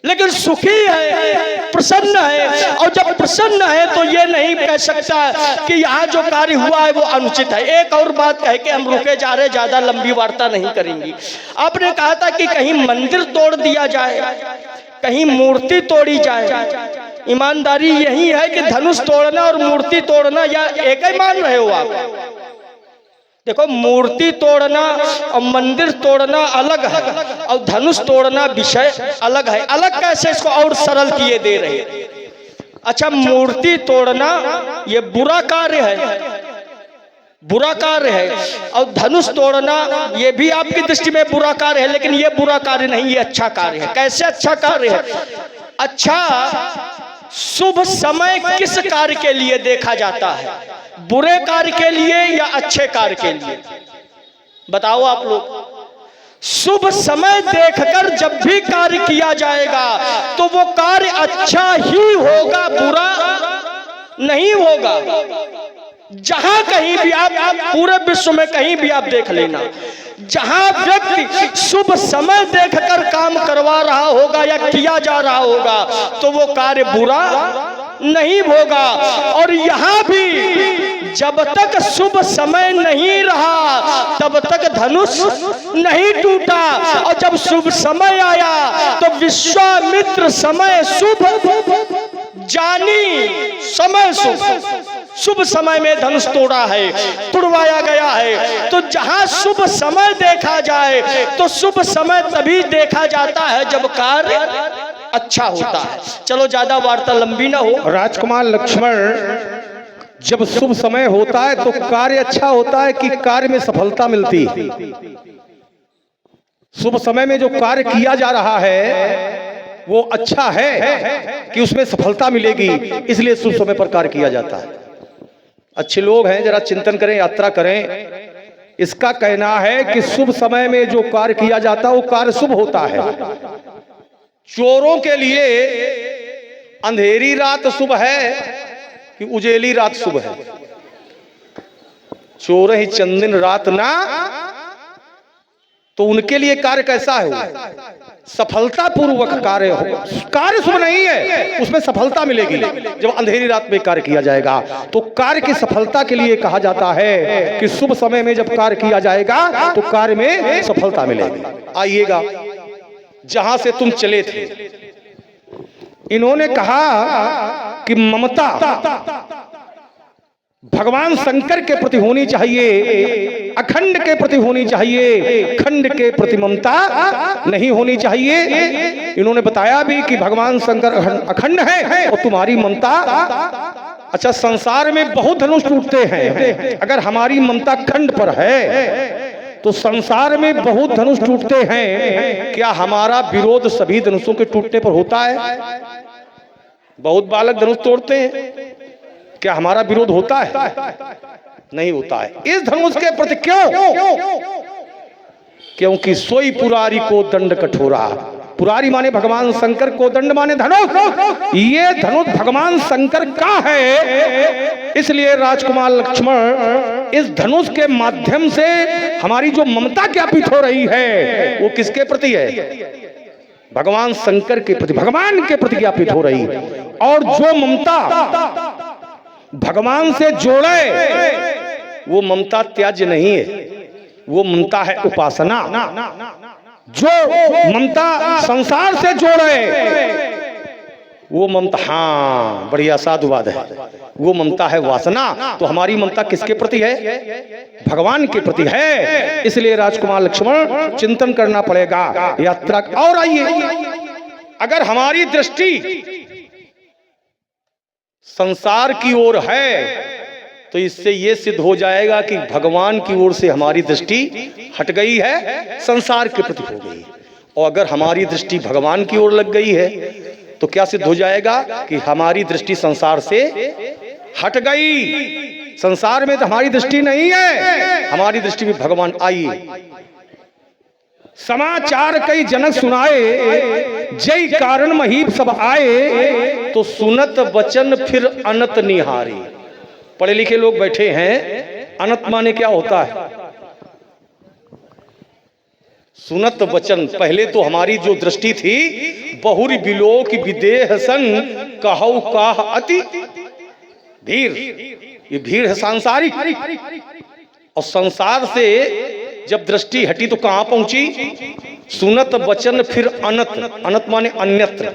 S1: लेकिन सुखी है, प्रसन्न है, और जब प्रसन्न है तो ये नहीं कह सकता कि यहाँ जो कार्य हुआ है वो अनुचित है। एक और बात कह के हम रुके जा रहे, ज्यादा लंबी वार्ता नहीं करेंगी। आपने कहा था कि कहीं मंदिर तोड़ दिया जाए, कहीं मूर्ति तोड़ी जाए। ईमानदारी यही है कि धनुष तोड़ना और मूर्ति तोड़ना या एक ही मान रहे हो आप? देखो मूर्ति तोड़ना और मंदिर तोड़ना अलग है, और धनुष तोड़ना विषय अलग है। अलग कैसे, इसको और सरल किए दे रहे। अच्छा मूर्ति तोड़ना ये बुरा कार्य है, बुरा कार्य है, और धनुष तोड़ना ये भी आपकी दृष्टि में बुरा कार्य है, लेकिन ये बुरा कार्य नहीं, ये अच्छा कार्य है। कैसे अच्छा कार्य है? अच्छा शुभ समय किस कार्य के लिए देखा जाता है? बुरे कार्य के लिए या अच्छे कार्य के लिए? बताओ आप लोग। शुभ समय देखकर जब भी कार्य किया जाएगा तो वो कार्य अच्छा ही होगा, बुरा नहीं होगा। जहां कहीं भी आप पूरे विश्व में कहीं भी आप देख लेना, जहां व्यक्ति शुभ समय देखकर काम करवा रहा होगा या किया जा रहा होगा तो वो कार्य बुरा नहीं होगा। और यहाँ भी जब तक शुभ समय नहीं रहा तब तक धनुष नहीं टूटा, और जब शुभ समय आया तो विश्वामित्र समय शुभ जानी समय शुभ समय में धनुष तोड़ा है, तुड़वाया गया है। तो जहां शुभ समय देखा जाए तो शुभ समय तभी देखा जाता है जब कार्य अच्छा होता है। चलो ज्यादा वार्ता लंबी ना हो।
S2: राजकुमार लक्ष्मण जब शुभ समय होता है तो कार्य अच्छा होता है कि कार्य में सफलता मिलती है। शुभ समय में जो कार्य किया जा रहा है वो अच्छा है कि उसमें सफलता मिलेगी, इसलिए शुभ समय पर कार्य किया जाता है। अच्छे लोग हैं, जरा चिंतन करें, यात्रा करें। इसका कहना है कि शुभ समय में जो कार्य किया जाता है वो कार्य शुभ होता है। चोरों के लिए अंधेरी रात शुभ है कि उजेली रात शुभ है? चोर ही चंदन रात ना, तो उनके लिए कार्य कैसा है? सफलता पूर्वक कार्य हो। कार्य शुभ नहीं है, उसमें सफलता मिलेगी जब अंधेरी रात में कार्य किया जाएगा। तो कार्य की सफलता के लिए कहा जाता है कि शुभ समय में जब कार्य किया जाएगा तो कार्य में सफलता मिलेगी। आइएगा, जहां से तुम चले थे, इन्होंने कहा कि ममता भगवान शंकर के प्रति होनी चाहिए, अखंड के प्रति होनी चाहिए, खंड के प्रति ममता नहीं होनी चाहिए। इन्होंने बताया भी कि भगवान शंकर अखंड है और तुम्हारी ममता। अच्छा, संसार में बहुत धनुष टूटते हैं, अगर हमारी ममता खंड पर है तो संसार में बहुत धनुष टूटते हैं, क्या हमारा विरोध सभी धनुषों के टूटने पर होता है? बहुत बालक धनुष तोड़ते हैं, क्या हमारा विरोध होता है? नहीं होता है। इस धनुष के प्रति क्यों? क्योंकि सोई पुरारी को दंड कठोरा। पुरारी माने भगवान शंकर, को दंड माने धनुष। ये धनुष भगवान शंकर का है, इसलिए राजकुमार लक्ष्मण इस धनुष के माध्यम से हमारी जो ममता ज्ञापित हो रही है वो किसके प्रति है? भगवान शंकर के प्रति, भगवान के प्रति ज्ञापित हो रही है। और जो ममता भगवान से जोड़े वो ममता त्याज्य नहीं है, वो ममता है उपासना। जो ममता संसार से जोड़े वो ममता, हाँ बढ़िया साधुवाद है, वो ममता है वासना। तो हमारी ममता किसके प्रति है? भगवान के प्रति है। इसलिए राजकुमार लक्ष्मण चिंतन करना पड़ेगा यात्रा। और आइए, अगर हमारी दृष्टि संसार की ओर है तो इससे यह सिद्ध हो जाएगा कि भगवान की ओर से हमारी दृष्टि हट गई है, संसार के प्रति हो गई। और अगर हमारी दृष्टि भगवान की ओर लग गई है तो क्या सिद्ध हो जाएगा कि हमारी दृष्टि संसार से हट गई। संसार में तो हमारी दृष्टि नहीं है, हमारी दृष्टि में भगवान। आइए, समाचार कई जनक सुनाए, जय कारण महीप सब आए, तो सुनत वचन फिर अनत निहारी। पढ़े लिखे लोग बैठे हैं, अनत माने क्या होता है? सुनत वचन। पहले तो हमारी जो दृष्टि थी, बहुरी बिलोक विदेह सन कहौ काह अति भीर। ये भीड़ है सांसारिक, और संसार से जब दृष्टि हटी तो कहां पहुंची? सुनत वचन फिर अनत। अनत माने अन्यत्र,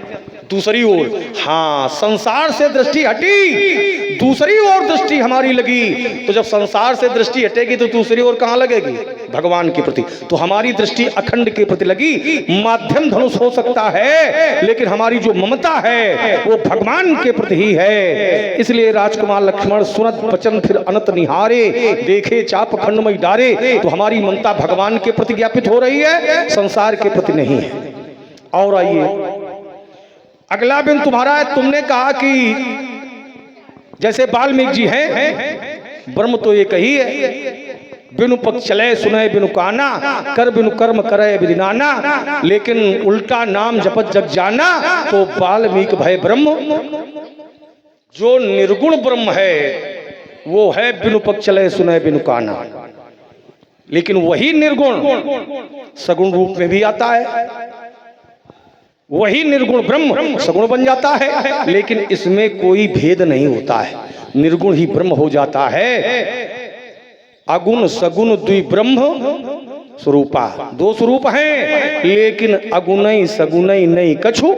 S2: दूसरी ओर। हाँ, संसार से दृष्टि हटी, दूसरी ओर दृष्टि हमारी लगी। तो जब संसार से दृष्टि हटेगी तो दूसरी ओर कहां लगेगी? भगवान के प्रति। तो हमारी दृष्टि अखंड के प्रति लगी। माध्यम धनुष हो सकता है, लेकिन हमारी जो ममता है वो भगवान के प्रति ही है। इसलिए राजकुमार लक्ष्मण सुनत वचन फिर अनत निहारे, देखे चाप खंड में डारे। तो हमारी ममता भगवान के प्रति ज्ञापित हो रही है, संसार के प्रति नहीं है। और आइए, अगला बिन तुम्हारा है। तुमने कहा कि जैसे वाल्मीकि जी हैं, ब्रह्म तो एक ही है। बिनु पक्ष चले सुने बिनु काना, कर बिनु कर्म करे विदिनाना। लेकिन उल्टा नाम जपत जग जाना, तो वाल्मीकि भय ब्रह्म। जो निर्गुण ब्रह्म है वो है बिनु पक्ष चले सुने बिनु काना। लेकिन वही निर्गुण सगुण रूप में भी आता है। वही निर्गुण ब्रह्म सगुण बन जाता है, लेकिन इसमें कोई भेद नहीं होता है, निर्गुण ही ब्रह्म हो जाता है। अगुण सगुण द्वि ब्रह्म स्वरूपा, दो स्वरूप हैं, लेकिन अगुणई सगुणई नहीं कछु,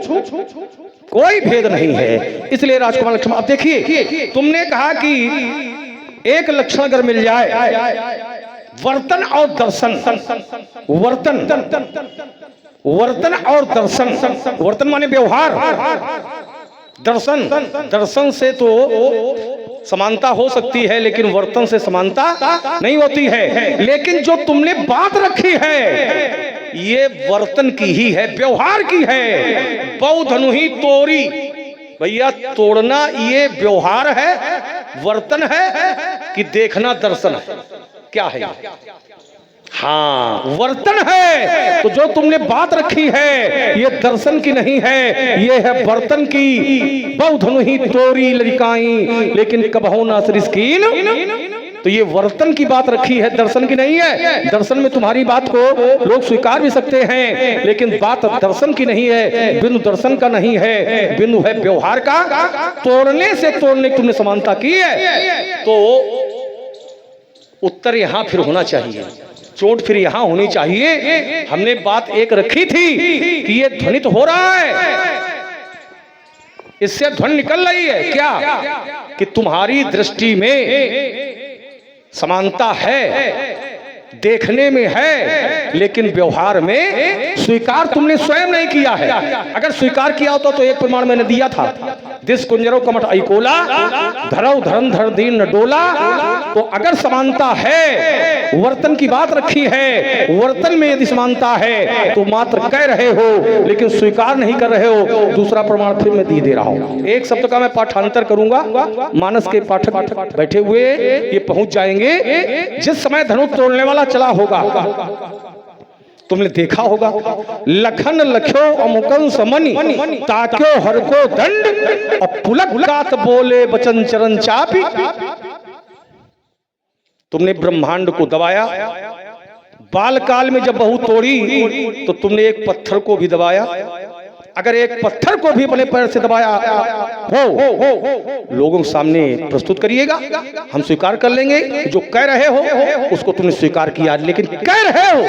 S2: कोई भेद नहीं है। इसलिए राजकुमार लक्ष्मण, अब देखिए, तुमने कहा कि एक लक्षण अगर मिल जाए, वर्तन और दर्शन। वर्तन और दर्शन। वर्तन माने व्यवहार, दर्शन से तो समानता हो सकती है लेकिन वर्तन से समानता नहीं होती है। लेकिन जो तुमने बात रखी है ये वर्तन की ही है, व्यवहार की है। बहु धनु ही तोड़ी, भैया तोड़ना ये व्यवहार है, वर्तन है कि देखना दर्शन है? क्या है? हाँ, वर्तन है। तो जो तुमने बात रखी है ये दर्शन की नहीं है, ये है वर्तन की। बहु धनु ही तोड़ी लड़काई लेकिन कबहू ना सरिस्कीन। तो ये वर्तन की बात रखी है, दर्शन की नहीं है। दर्शन में तुम्हारी बात को लोग स्वीकार भी सकते हैं लेकिन बात दर्शन की नहीं है, बिंदु दर्शन का नहीं है, बिंदु है व्यवहार का। तोड़ने से तोड़ने की तुमने समानता की है तो उत्तर यहां फिर होना चाहिए, चोट फिर यहां होनी चाहिए। हमने बात एक रखी थी कि ये ध्वनित हो रहा है, इससे ध्वनि निकल रही है क्या कि तुम्हारी दृष्टि में समानता है, देखने में है लेकिन व्यवहार में स्वीकार तुमने स्वयं नहीं किया है। अगर स्वीकार किया होता तो एक प्रमाण मैंने दिया था, दिस कुंजरो कमठ ऐकोला धरौ धरन धर दीन न डोला। तो अगर समानता है, वर्तन की बात रखी है, वर्तन में यदि समानता है तो मात्र कह रहे हो लेकिन स्वीकार नहीं कर रहे हो। दूसरा प्रमाण फिर मैं दे रहा हूं। एक शब्द का मैं पाठांतर करूंगा, मानस के पाठक बैठे हुए ये पहुंच जाएंगे। जिस समय धनुष तोड़ने वाला चला होगा तुमने देखा होगा, लखन लख्यो अमुकन समनि ताक्यो हर को दंड और पुलक गात बोले बचन चरण चापी। तुमने ब्रह्मांड को दबाया, बाल काल में जब बहू तोड़ी तो तुमने एक पत्थर को भी दबाया। अगर एक पत्थर को भी अपने पैर से दबाया हो लोगों के सामने प्रस्तुत करिएगा, हम स्वीकार कर लेंगे। जो कह रहे हो उसको तुमने स्वीकार किया, लेकिन कह रहे हो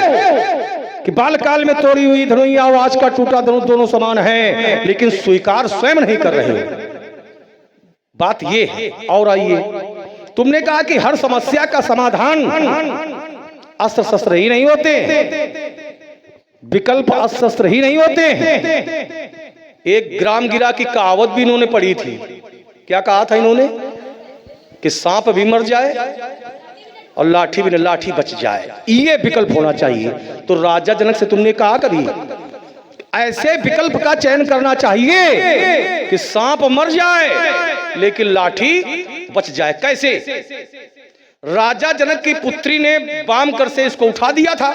S2: कि बाल काल में तोड़ी हुई धनुइया और आज का टूटा धनुष दोनों समान है, लेकिन स्वीकार स्वयं नहीं कर रहे हो। बात ये है। और आइए, तुमने कहा कि हर समस्या का समाधान अस्त्र शस्त्र ही नहीं होते, विकल्प अस्त्र शस्त्र ही नहीं होते हैं। एक ग्राम गिरा की कहावत भी इन्होंने पढ़ी थी। क्या कहा था इन्होंने कि सांप भी मर जाए और लाठी भी न लाठी बच जाए, ये विकल्प होना चाहिए। तो राजा जनक से तुमने कहा कभी ऐसे विकल्प का चयन करना चाहिए कि सांप मर जाए लेकिन लाठी बच जाए। कैसे? राजा जनक की पुत्री ने बाम कर से इसको उठा दिया था,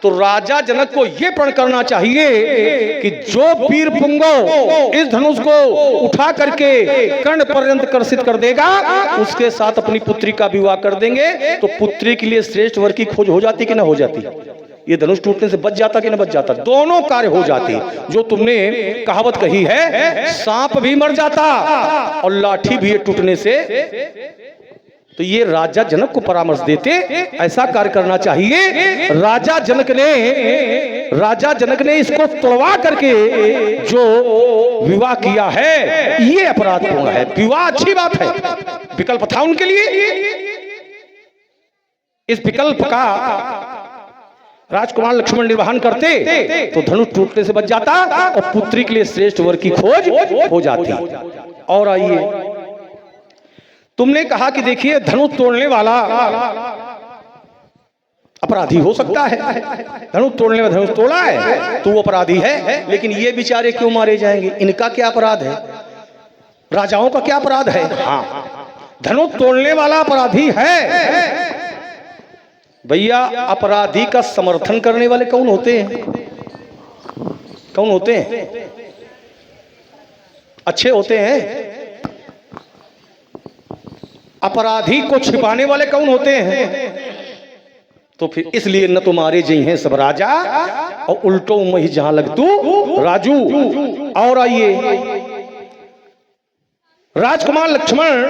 S2: तो राजा जनक को यह प्रण करना चाहिए कि जो वीर पुंगव इस धनुष को उठा करके कर्ण पर्यंत कर्षित कर देगा उसके साथ अपनी पुत्री का विवाह कर देंगे। तो पुत्री के लिए श्रेष्ठ वर की खोज हो जाती कि ना हो जाती? ये धनुष टूटने से बच जाता कि ना बच जाता? दोनों कार्य हो जाते। जो तुमने कहावत कही है, सांप भी मर जाता और लाठी भी टूटने से। तो ये राजा जनक को परामर्श देते ऐसा कार्य करना चाहिए। राजा जनक ने इसको तोड़वा करके जो विवाह किया है ये अपराधपूर्ण है। विवाह अच्छी बात है, विकल्प था उनके लिए। इस विकल्प का राजकुमार लक्ष्मण निर्वहन करते तो धनुष टूटने से बच जाता और पुत्री के लिए श्रेष्ठ वर की खोज हो जाती। और आइए, तुमने कहा कि देखिए धनुष तोड़ने वाला अपराधी हो सकता है, धनुष तोड़ने वाला धनुष तोड़ा है तो वो अपराधी है, लेकिन ये बेचारे क्यों मारे जाएंगे? इनका क्या अपराध है? राजाओं का क्या अपराध है? हाँ, धनुष तोड़ने वाला अपराधी है। भैया अपराधी का समर्थन करने वाले कौन होते हैं? कौन होते हैं? अच्छे होते हैं। अपराधी को छिपाने वाले कौन होते हैं? तो फिर इसलिए न तुम्हारे जी हैं सब राजा और उल्टो मही जहां लग तू राजू। और आइए, राजकुमार लक्ष्मण,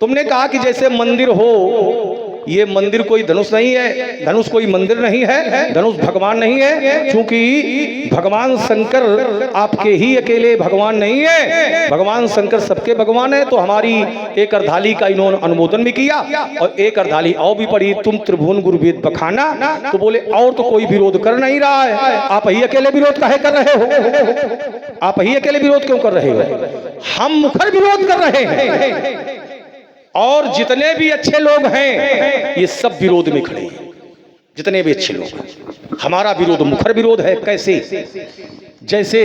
S2: तुमने कहा कि जैसे मंदिर हो, ये मंदिर कोई धनुष नहीं है, धनुष कोई मंदिर नहीं है, धनुष भगवान नहीं है, क्योंकि भगवान शंकर आपके ही अकेले भगवान नहीं है, भगवान शंकर सबके भगवान है। तो हमारी एक अर्धाली का इन्होंने अनुमोदन भी किया और एक अर्धाली और भी पढ़ी, तुम त्रिभुवन गुरु वेद बखाना। तो बोले और तो कोई विरोध कर नहीं रहा है, आप ही अकेले विरोध काहे कर रहे हो? आप ही अकेले विरोध क्यों कर रहे हो? हम मुखर विरोध कर रहे हैं। और जितने भी अच्छे लोग हैं ये सब विरोध में खड़े हैं। जितने भी अच्छे लोग हैं, हमारा विरोध मुखर विरोध है। कैसे? जैसे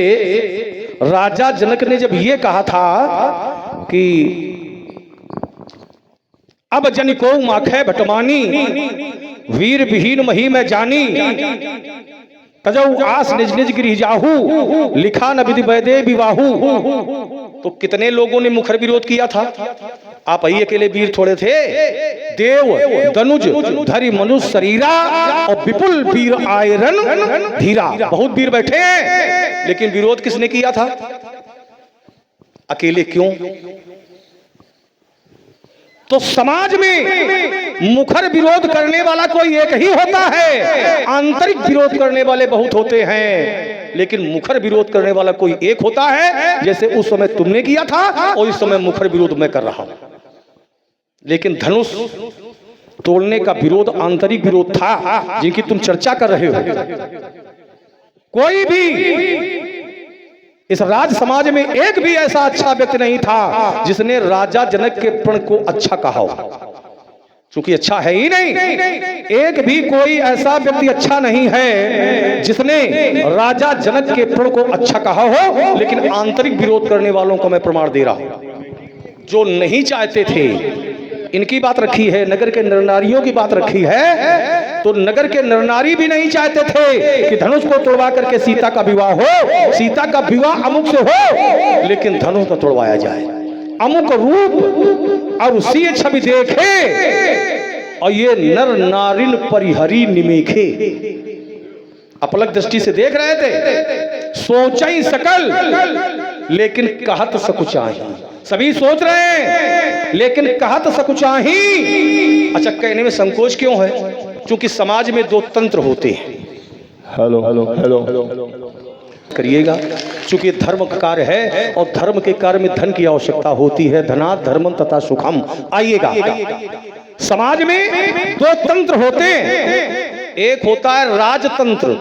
S2: राजा जनक ने जब ये कहा था कि अब जनिको माखे भटमानी, वीर विहीन मही में जानी, तजऊ आस निज निज गृह जाहू, लिखा न विधि वैदे विवाहू। तो कितने लोगों ने मुखर विरोध किया था? आप ही अकेले वीर थोड़े थे। देव दनुज धरि मनुष्य शरीरा, और विपुल वीर आयरन धीरा। बहुत वीर बैठे हैं, लेकिन विरोध किसने किया था? अकेले क्यों? तो समाज में मुखर विरोध करने वाला कोई एक ही होता है, आंतरिक विरोध करने वाले बहुत होते हैं, लेकिन मुखर विरोध करने वाला कोई एक होता है। जैसे उस समय तुमने किया था और इस समय मुखर विरोध मैं कर रहा हूं। लेकिन धनुष तोड़ने का विरोध आंतरिक विरोध था, जिनकी तुम चर्चा कर रहे हो। कोई भी इस राज समाज में एक भी ऐसा अच्छा व्यक्ति नहीं था जिसने राजा जनक के प्रण को अच्छा कहा हो, क्योंकि अच्छा है ही नहीं। एक भी कोई ऐसा व्यक्ति अच्छा नहीं है जिसने राजा जनक के प्रण को अच्छा कहा हो। लेकिन आंतरिक विरोध करने वालों को मैं प्रमाण दे रहा हूं, जो नहीं चाहते थे। इनकी बात रखी है, नगर के नरनारियों की बात रखी है। तो नगर के नरनारी भी नहीं चाहते थे कि धनुष को तोड़वा करके सीता का विवाह हो, सीता का विवाह अमुक से हो, लेकिन धनुष को तोड़वाया जाए। अमुक रूप और उसी छवि देखे, और ये नर नारिन परिहरी निमेखे। अपलक दृष्टि से देख रहे थे, सोचाई सकल लेकिन कहत सकुचाही। सभी सोच रहे हैं लेकिन कहत सकुचाही। अच्छा, कहने में संकोच क्यों है? क्योंकि समाज में दो तंत्र होते हैं।
S1: हेलो हेलो हेलो
S2: करिएगा, क्योंकि धर्म का कार्य है और धर्म के कार्य में धन की आवश्यकता होती है। धनात् धर्मम तथा सुखम। आइएगा, समाज में दो तंत्र होते हैं। एक होता है राजतंत्र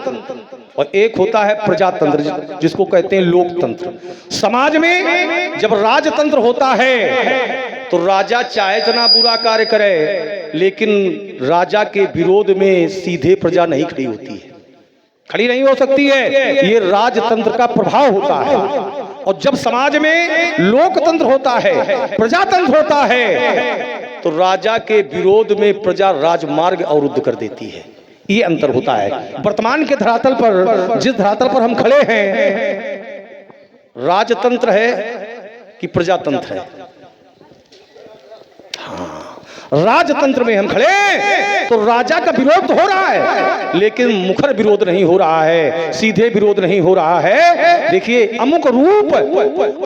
S2: और एक होता है प्रजातंत्र, जिसको कहते हैं लोकतंत्र। समाज में जब राजतंत्र होता है तो राजा चाहे जना बुरा कार्य करे, लेकिन राजा के विरोध में सीधे प्रजा नहीं खड़ी होती है, खड़ी नहीं हो सकती है। ये राजतंत्र का प्रभाव होता है। और जब समाज में लोकतंत्र होता है, प्रजातंत्र होता है, तो राजा के विरोध में प्रजा राजमार्ग अवरुद्ध कर देती है। ये अंतर होता है। वर्तमान के धरातल पर, जिस धरातल पर हम खड़े हैं, राजतंत्र है कि प्रजातंत्र है? हाँ, राजतंत्र में हम खड़े, तो राजा का विरोध तो हो रहा है, लेकिन मुखर विरोध नहीं हो रहा है, सीधे विरोध नहीं हो रहा है। देखिए, अमुक रूप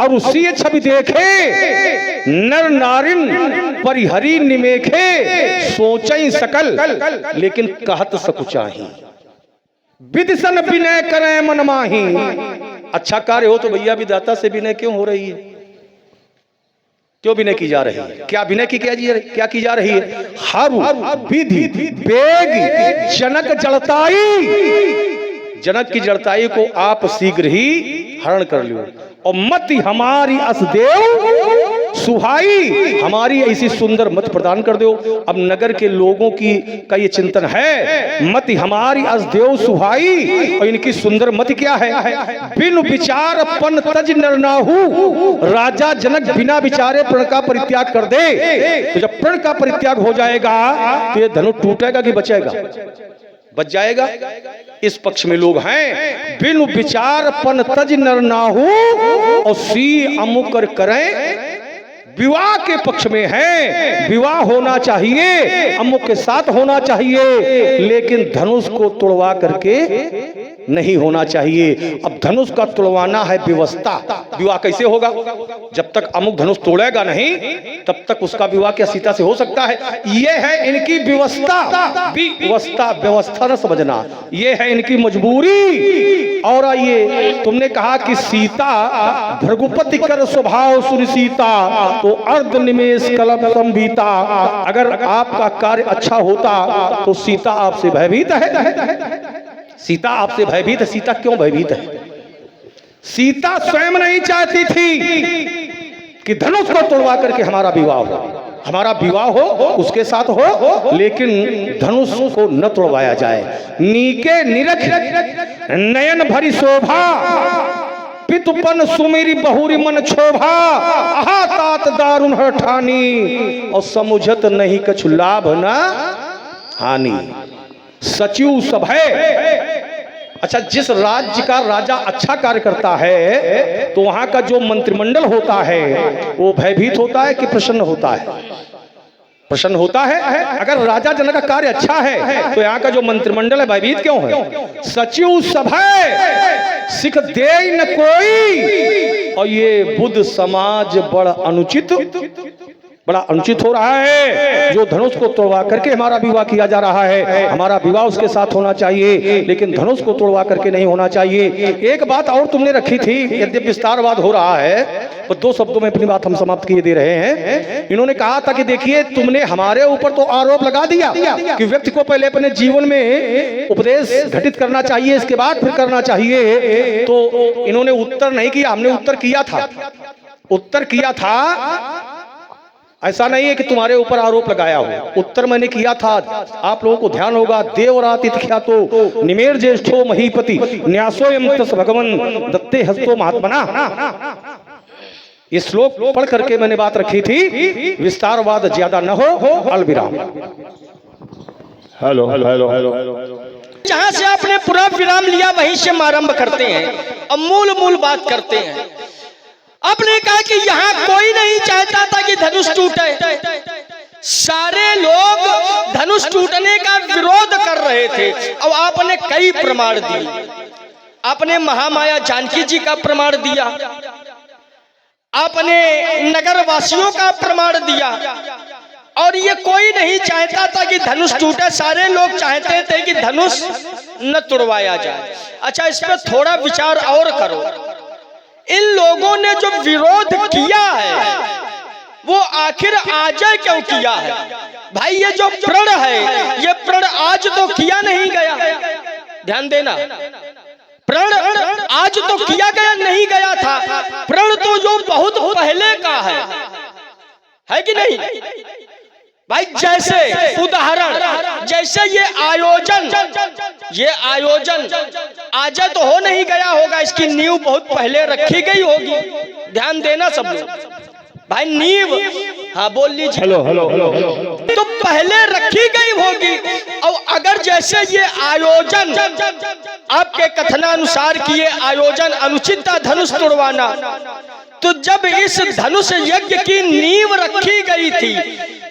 S2: और उसी छवि देखे, नर नारिन परिहरी निमेखे, सोचई सकल लेकिन कहत सकुचाही। विदिशन विनय करे मन माही। अच्छा कार्य हो तो भैया विधाता से विनय क्यों हो रही है? क्यों विनय की जा रही है? क्या विनय की क्या की जा रही है? हारु विधि बेग जनक जड़ताई। जनक की जड़ताई को आप शीघ्र ही हरण कर लो, और मति हमारी असदेव सुहाई। हमारी ऐसी सुंदर मत प्रदान कर दो। अब नगर के लोगों की का ये चिंतन है, मति हमारी असदेव सुहाई। और इनकी सुंदर मत क्या है? बिन विचार पन तज नरनाहू। राजा जनक बिना विचारे प्रण का परित्याग कर दे। तो जब प्रण का परित्याग हो जाएगा तो ये धनुष टूटेगा कि बचेगा? बच जाएगा। इस पक्ष में लोग हैं, बिन विचार पन तज नरनाहू, और सी अमुक कर करें विवाह के पक्ष में है। विवाह होना चाहिए, अमुक के साथ होना चाहिए, लेकिन धनुष को तोड़वा करके नहीं होना चाहिए। अब धनुष का तोड़वाना है व्यवस्था। विवाह कैसे होगा? जब तक अमुक धनुष तोड़ेगा नहीं, तब तक उसका विवाह क्या सीता से हो सकता है? ये है इनकी व्यवस्था। व्यवस्था न समझना, ये है इनकी मजबूरी। और ये तुमने कहा कि सीता भृगुपति कर स्वभाव सुन सीता, तो अर्ध निमेष कलम संभीता। अगर आपका कार्य अच्छा होता तो सीता आपसे भयभीत है। सीता आपसे भयभीत है। सीता क्यों भयभीत है? सीता स्वयं नहीं चाहती थी कि धनुष को तोड़वा करके हमारा विवाह हो। हमारा विवाह हो उसके साथ हो, लेकिन धनुष को न तोड़वाया जाए। नीके निरख नयन भरी शोभा, पितुपन सुमेरी बहुरी मन क्षोभा, आहा तात दारुण है ठानी, और समुझत नहीं कछु लाभ न हानि। सचिव सभय, अच्छा जिस राज्य का राजा अच्छा कार्य करता है तो वहां का जो मंत्रिमंडल होता है वो भयभीत होता है कि प्रसन्न होता है? प्रसन्न होता है। अगर राजा जनक का कार्य अच्छा है तो यहाँ का जो मंत्रिमंडल है भयभीत क्यों है? सचिव सभय सिख दे न कोई, और ये बुद्ध समाज बड़ा अनुचित हो रहा है। जो धनुष को तोड़वा करके हमारा विवाह किया जा रहा है, हमारा विवाह उसके साथ होना चाहिए, लेकिन धनुष को तोड़वा करके नहीं होना चाहिए। एक बात और तुमने रखी थी, यद्यपि विस्तारवाद हो रहा है, तो 2 शब्दों में अपनी बात हम समाप्त किए दे रहे हैं। इन्होंने कहा था कि देखिए तुमने हमारे ऊपर तो आरोप लगा दिया कि व्यक्ति को पहले अपने जीवन में उपदेश घटित करना चाहिए, इसके बाद फिर करना चाहिए। तो इन्होंने उत्तर नहीं किया, हमने उत्तर किया था। ऐसा नहीं है कि तुम्हारे ऊपर आरोप लगाया हो, उत्तर मैंने किया था। आप लोगों को ध्यान होगा, देवरातिथि ख्यातो निमेर ज्येष्ठो महीपति न्यासोयम तस् भगवन दत्ते हस्तो महात्मना। ये श्लोक पढ़ करके मैंने बात रखी थी। विस्तारवाद ज्यादा न हो। अलविराम।
S4: Hello hello hello hello.
S1: जहां से आपने पूरा विराम लिया वहीं से आरंभ करते हैं और मूल बात करते हैं। आपने कहा कि यहाँ कोई नहीं चाहता था कि धनुष टूटे, सारे लोग धनुष टूटने का विरोध कर रहे थे। और आपने कई प्रमाण दिए। आपने महामाया जानकी जी का प्रमाण दिया, आपने नगर वासियों का प्रमाण दिया, और ये कोई नहीं चाहता था कि धनुष टूटे, सारे लोग चाहते थे कि धनुष न तोड़वाया जाए। अच्छा, इस पर थोड़ा विचार और करो। इन लोगों ने जो विरोध किया है वो आखिर आज क्यों किया है? भाई ये जो प्रण है, ये प्रण आज तो किया नहीं गया, ध्यान देना। प्रण आज तो किया गया नहीं गया था, प्रण तो जो बहुत पहले का है कि नहीं भाई? जैसे उदाहरण, जैसे ये आयोजन आज तो हो नहीं गया होगा, इसकी नींव बहुत पहले रखी गई होगी। ध्यान देना सब लोग भाई, नींव, हाँ बोल लीजिए।
S4: Hello hello hello hello.
S1: तो पहले रखी गई होगी। और अगर जैसे ये आयोजन आपके कथनानुसार कि ये आयोजन अनुचित था धनुष तोड़वाना, तो जब इस धनुष यज्ञ की नींव रखी गई थी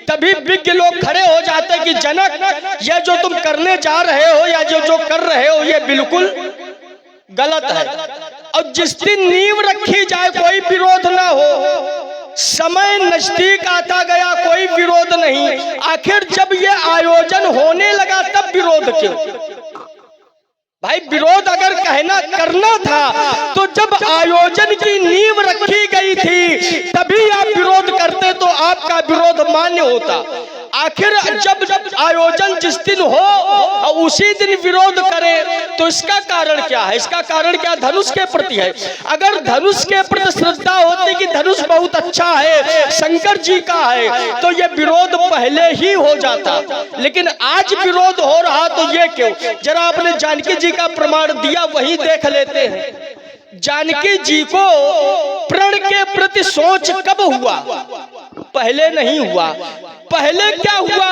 S1: तभी विज्ञ लोग खड़े हो जाते कि जनक ये जो तुम करने जा रहे हो या जो कर रहे हो ये बिल्कुल गलत है। और जिस दिन नींव रखी जाए कोई विरोध ना हो, समय नजदीक आता गया कोई विरोध नहीं, आखिर जब ये आयोजन होने लगा तब विरोध क्यों? भाई विरोध अगर करना था तो जब आयोजन की नींव रखी गई थी तभी आप विरोध करते तो आपका विरोध मान्य होता। आखिर जब आयोजन जिस दिन हो और उसी दिन विरोध करे तो इसका कारण क्या है? इसका कारण क्या धनुष के प्रति है? अगर धनुष के प्रति श्रद्धा होती कि धनुष बहुत अच्छा है, शंकर जी का है, तो ये विरोध पहले ही हो जाता। लेकिन आज विरोध हो रहा तो ये क्यों? जरा आपने जानकी जी का प्रमाण दिया, वही देख लेते हैं। जानकी जी को प्रण के प्रति सोच कब हुआ? पहले नहीं हुआ। पहले क्या हुआ?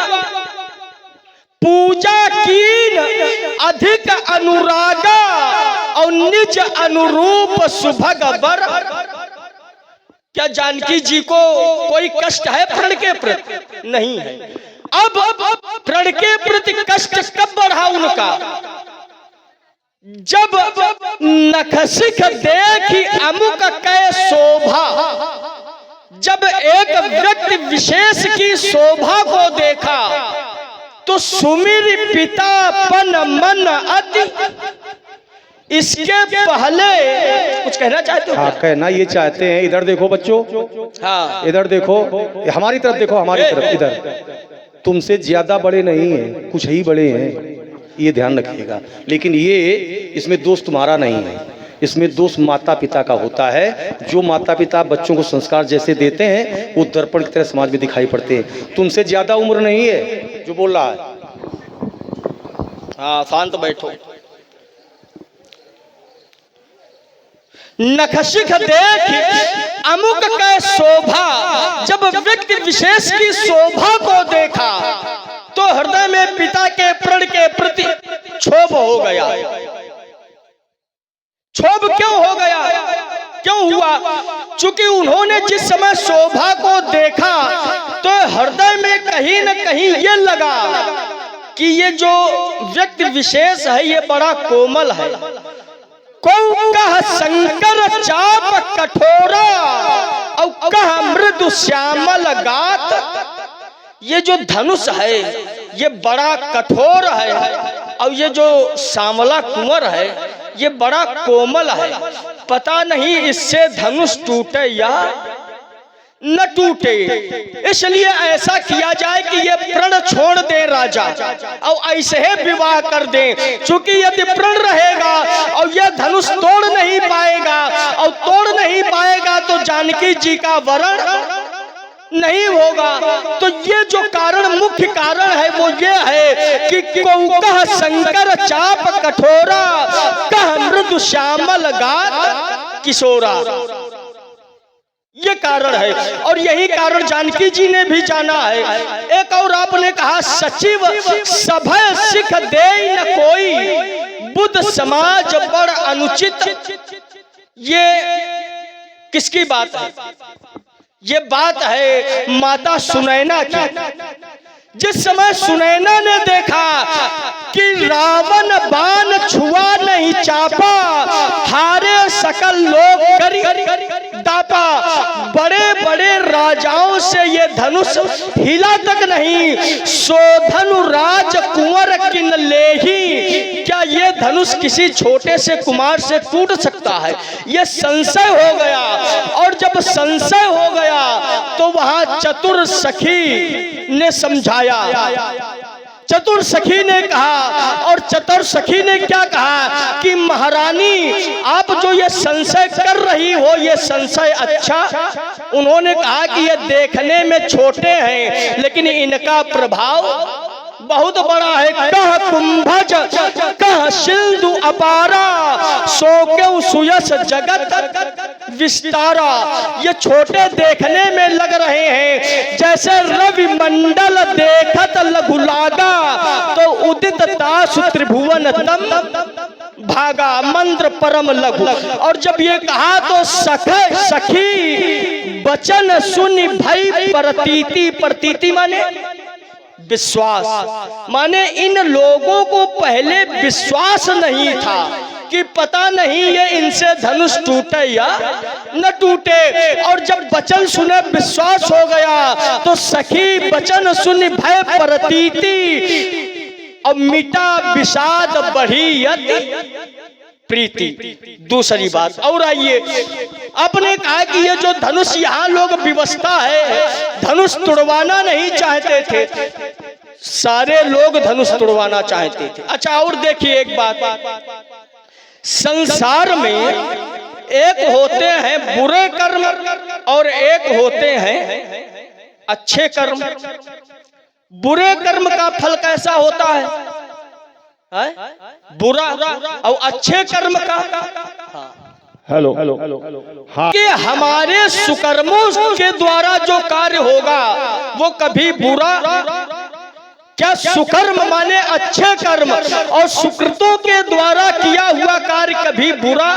S1: पूजा कीन अधिक अनुरागा और निज अनुरूप सुभग वर। क्या जानकी जी को कोई कष्ट है प्रण के प्रति? नहीं है। अब प्रण के प्रति कष्ट कब बढ़ा उनका? जब नखसिख देखी अमुक कै शोभा, जब एक व्यक्ति विशेष की शोभा को देखा तो सुमिर पितापन मन अति। इसके पहले कुछ कहना चाहते हो?
S2: हाँ, कहना ये चाहते हैं। इधर देखो बच्चों, हाँ इधर देखो, हमारी तरफ देखो, हमारी तरफ इधर। तुमसे ज्यादा बड़े नहीं हैं, कुछ ही बड़े हैं, ये ध्यान रखिएगा। लेकिन ये इसमें दोष तुम्हारा नहीं है, इसमें दोष माता पिता का होता है। जो माता पिता बच्चों को संस्कार जैसे देते हैं वो दर्पण की तरह समाज में दिखाई पड़ते हैं। तुमसे ज्यादा उम्र नहीं है जो बोल रहा है।
S1: हाँ, शांत बैठो। नखशिख देख अमुक कै शोभा, जब व्यक्ति विशेष की शोभा को देखा तो हृदय में पिता के प्रण के प्रति क्षोभ हो गया। क्षोभ क्यों हो गया, क्यों हुआ? चूंकि उन्होंने जिस समय शोभा को देखा तो हृदय में कहीं न कहीं ये लगा कि ये जो व्यक्ति विशेष है ये बड़ा कोमल है। को कह शंकर चाप कठोरा और कह मृदु श्यामल गात। ये जो धनुष है ये बड़ा कठोर है और ये जो सांवला कुंवर है ये बड़ा कोमल है। पता नहीं इससे धनुष टूटे या न टूटे, इसलिए ऐसा किया जाए कि ये प्रण छोड़ दे राजा और ऐसे ही विवाह कर दे। क्योंकि यदि प्रण रहेगा और यह धनुष तोड़ नहीं पाएगा और तोड़ नहीं पाएगा तो जानकी जी का वरण नहीं होगा। तो ये जो कारण, मुख्य कारण है वो ये है कि कह शंकर चाप कठोरा कह मृदु श्यामल गात किशोरा, ये कारण है। और यही कारण जानकी जी ने भी जाना है। एक और आपने कहा सचिव सभय सिख दे न कोई, बुद्ध समाज बड़ अनुचित। ये किसकी बात है? ये बात है माता सुनैना की। जिस समय सुनैना ने देखा कि रावण बाण छुआ नहीं चापा, हारे सकल लोग करी दापा। बड़े बड़े राजाओं से ये धनुष हिला तक नहीं, सो धनुराज कुंवर किन लेही। क्या ये धनुष किसी छोटे से कुमार से टूट सकता है? ये संशय हो गया। और जब संशय हो गया तो वहां चतुर सखी ने समझाया। चतुर सखी ने कहा, और चतुर सखी ने क्या कहा कि महारानी आप जो ये संशय कर रही हो ये संशय अच्छा। उन्होंने कहा कि ये देखने में छोटे हैं लेकिन इनका प्रभाव बहुत बड़ा है। कह कुंभज कह सिंधु अपारा, सो क्यों सुयस जगत विस्तारा। ये छोटे देखने में लग रहे हैं जैसे रवि मंडल देखत लघु लागा, तो उदित दास त्रिभुवन तम भागा मंत्र परम लघु। और जब ये कहा तो सखी वचन सुनि भई प्रतीति। प्रतीति माने विश्वास, माने इन लोगों को पहले विश्वास नहीं था कि पता नहीं ये इनसे धनुष टूटे या न टूटे। और जब वचन सुने विश्वास हो गया तो सखी वचन सुनि भय प्रतीति, और मिटा विषाद बढ़ी यति प्रीति। दूसरी बात और आइए, आपने कहा कि ये जो धनुष यहाँ लोग व्यवस्था है, धनुष तुड़वाना नहीं चाहते थे, सारे लोग धनुष तुड़वाना चाहते थे। अच्छा और देखिए एक बात, संसार में एक होते हैं बुरे कर्म और एक होते हैं अच्छे कर्म। बुरे कर्म का फल कैसा होता है? बुरा। और अच्छे कर्म का
S2: हेलो हाँ,
S1: कि हमारे सुकर्मों के द्वारा जो कार्य होगा वो कभी बुरा। क्या सुकर्म माने अच्छे कर्म, और सुकृतों के द्वारा किया हुआ कार्य कभी बुरा।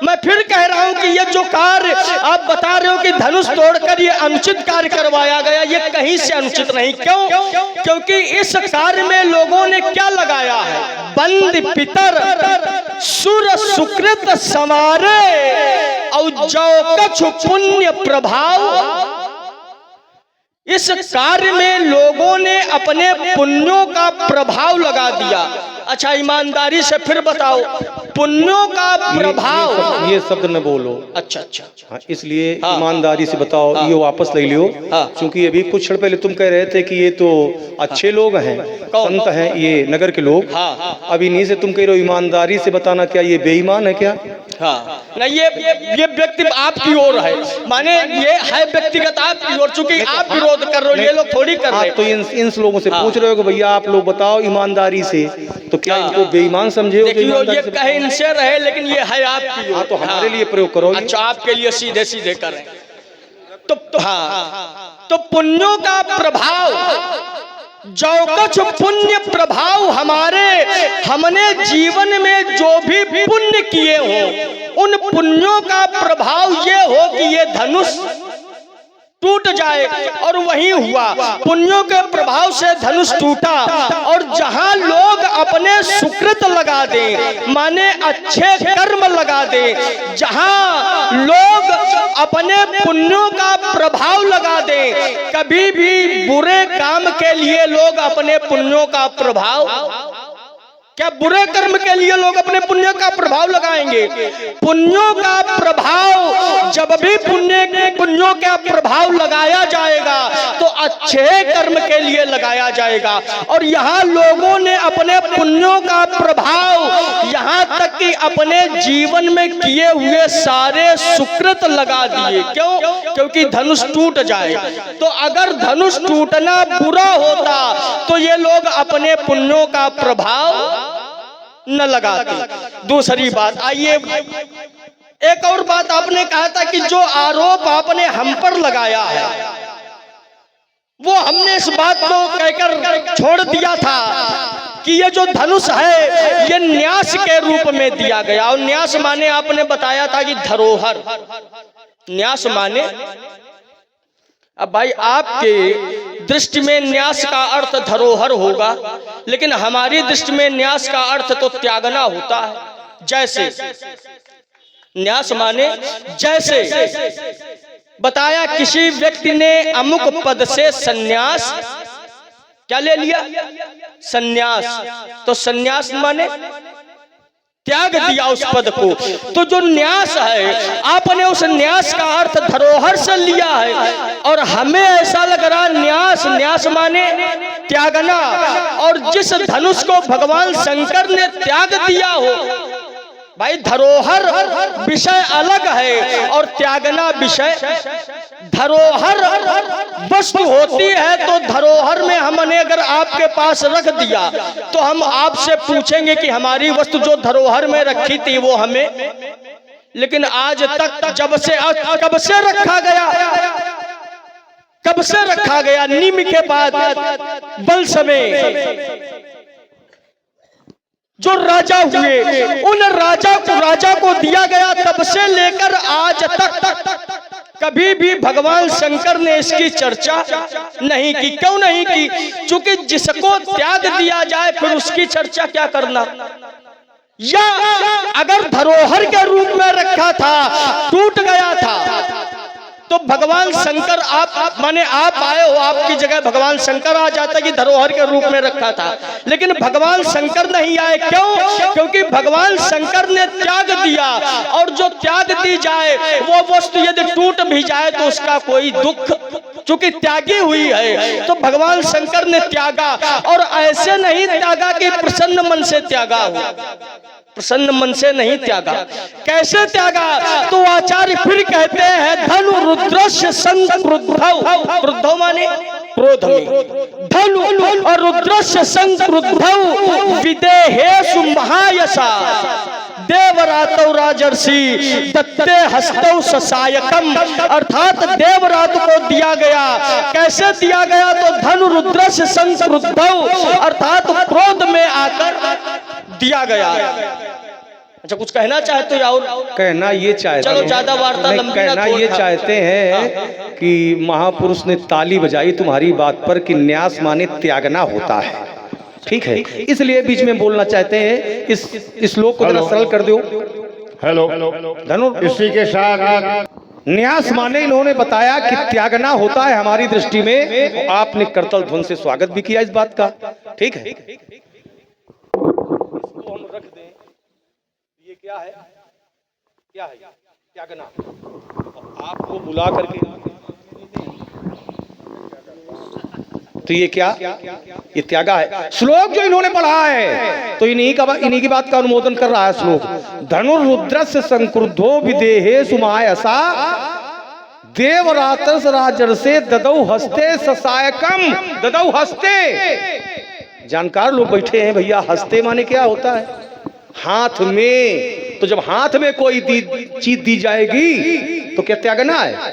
S1: मैं फिर कह रहा हूं कि ये जो कार्य आप बता रहे हो कि धनुष तोड़कर ये अनुचित कार्य करवाया गया, ये कहीं से अनुचित नहीं। क्यों? क्योंकि इस कार्य में लोगों ने क्या लगाया है? बंद पितर सुर सुकृत समारे और जो कछु पुण्य प्रभाव। इस कार्य में लोगों ने अपने पुण्यों का प्रभाव लगा दिया। अच्छा ईमानदारी से फिर बताओ, पुण्यों का प्रभाव।
S2: ये शब्द न बोलो।
S1: अच्छा अच्छा
S2: हाँ, इसलिए
S1: हाँ।
S2: ईमानदारी से बताओ। ये वापस ले लियो।
S1: हाँ।
S2: क्योंकि अभी कुछ क्षण पहले तुम कह रहे थे कि ये तो अच्छे लोग हैं,
S1: कौन?
S2: संत हैं, ये नगर के लोग।
S1: हाँ।
S2: अभी नहीं से तुम कह रहे हो ईमानदारी से बताना, क्या ये बेईमान है क्या?
S1: हाँ नहीं, ये व्यक्ति आपकी ओर है, माने ये है व्यक्तिगत आपकी ओर, चूंकि आप विरोध कर रहे हो, ये लोग थोड़ी कर रहे
S2: हाँ,
S1: हैं।
S2: तो इन लोगों से पूछ रहे हो कि भैया आप लोग बताओ ईमानदारी से, तो क्या इनको बेईमान समझे हो?
S1: देखियो ये कहे इनसे रहे, लेकिन ये है आपकी ओर।
S2: हाँ, तो हमारे लिए प्रयोग करो।
S1: अच्छा, आपके लिए सीधे सीधे करें तो हाँ, तो पुण्यों का प्रभाव, जो कुछ पुण्य प्रभाव हमने जीवन में जो भी पुण्य किए हो, उन पुण्यों का प्रभाव ये हो कि ये धनुष टूट जाए। और वही हुआ, पुण्यों के प्रभाव से धनुष टूटा। और जहां लोग अपने सुकृत लगा दें, माने अच्छे कर्म लगा दें, जहां लोग अपने पुण्यों का प्रभाव लगा दें, कभी भी बुरे काम के लिए लोग अपने पुण्यों का प्रभाव, क्या बुरे कर्म के लिए लोग अपने पुण्य का प्रभाव लगाएंगे? पुण्यों का प्रभाव, जब भी पुण्यों का प्रभाव लगाया जाएगा तो अच्छे कर्म के लिए लगाया जाएगा। और यहाँ लोगों ने अपने पुण्यों का प्रभाव यहाँ तक कि अपने जीवन में किए हुए सारे सुकृत लगा दिए। क्यों? क्योंकि धनुष टूट जाए। तो अगर धनुष टूटना बुरा होता तो ये लोग अपने पुण्यों का प्रभाव न लगाते। दूसरी बात, आइए एक और बात, आपने कहा था कि जो आरोप आपने हम पर लगाया है, वो हमने इस बात को कहकर छोड़ दिया था कि ये जो धनुष है ये न्यास के रूप में दिया गया। और न्यास माने आपने बताया था कि धरोहर, न्यास माने, अब भाई आपके दृष्टि में न्यास का अर्थ धरोहर होगा, लेकिन हमारी दृष्टि में न्यास का अर्थ तो त्यागना होता है। जैसे न्यास माने, जैसे बताया किसी व्यक्ति ने अमुक पद से सन्यास क्या ले लिया? सन्यास। तो सन्यास माने त्याग दिया उस पद को। तो जो न्यास है, आपने उस न्यास का अर्थ धरोहर से लिया है, और हमें ऐसा लग रहा न्यास माने त्यागना। और जिस धनुष को भगवान शंकर ने त्याग दिया हो, भाई धरोहर विषय अलग है और त्यागना विषय। धरोहर वस्तु होती है, तो धरोहर में हमने अगर आपके पास रख दिया तो हम आपसे पूछेंगे कि हमारी वस्तु जो धरोहर में रखी थी वो हमें, लेकिन आज तक कब से रखा गया, कब से रखा गया? नीम के बाद बल में जो राजा हुए, उन राजा को दिया गया। तब से लेकर आज तक कभी भी भगवान शंकर ने इसकी चर्चा नहीं की। क्यों नहीं की? क्योंकि जिसको त्याग दिया जाए फिर उसकी चर्चा क्या करना। या अगर धरोहर के रूप में रखा था, टूट गया था, तो भगवान शंकर माने आप आए हो, आपकी जगह भगवान शंकर आ जाता कि धरोहर के रूप में रखा था। लेकिन भगवान शंकर नहीं आए। क्यों? क्योंकि भगवान शंकर ने त्याग दिया, और जो त्याग दी जाए वो वस्तु यदि टूट भी जाए तो उसका कोई दुख, चूंकि त्यागी हुई है तो भगवान शंकर ने त्यागा। और ऐसे नहीं त्यागा कि प्रसन्न मन से त्यागा हो, प्रसन्न मन से नहीं त्यागा। कैसे त्यागा? तो आचार्य फिर कहते हैं धनु रुद्रस्य संक्रुद्धौ, क्रुद्धौ माने क्रोध में, धनु और रुद्रस्य संक्रुद्धौ विदेहेषु महायशा देवरातौ राजर्षि दत्ते हस्तौ ससायकम। अर्थात देवरात को दिया गया। कैसे दिया गया? तो धनु रुद्रस्य संक्रुद्धौ, अर्थात क्रोध में आकर दिया गया। अच्छा, कुछ कहना चाहते हो? और
S2: कहना ये चाहते हैं,
S1: चलो ज्यादा वार्ता लंबी
S2: कहना ये चाहते हैं कि महापुरुष ने ताली बजाई तुम्हारी बात पर कि न्यास माने त्यागना होता है। ठीक है, इसलिए बीच में बोलना चाहते हैं। इस श्लोक को जरा सरल कर दो।
S4: हेलो
S2: धनु,
S4: इसी के साथ
S2: न्यास माने इन्होंने बताया कि त्यागना होता है हमारी दृष्टि में। आपने करतल ध्वन से स्वागत भी किया इस बात का। ठीक है, क्या है? क्या है? त्यागना। आपको बुला करके तो ये क्या? ये त्यागा है। श्लोक जो इन्होंने पढ़ा है तो इन्हीं की बात का अनुमोदन कर रहा है श्लोक। धनुर्रुद्रस्य संक्रुद्धो विदेहे सुमायसा देवरातस राजर्षे ददौ हस्ते ससायकम। ददौ हस्ते, जानकार लोग बैठे हैं भैया, हस्ते माने क्या होता है? हाथ में। तो जब हाथ में कोई चीज दी जाएगी तो क्या त्यागना है?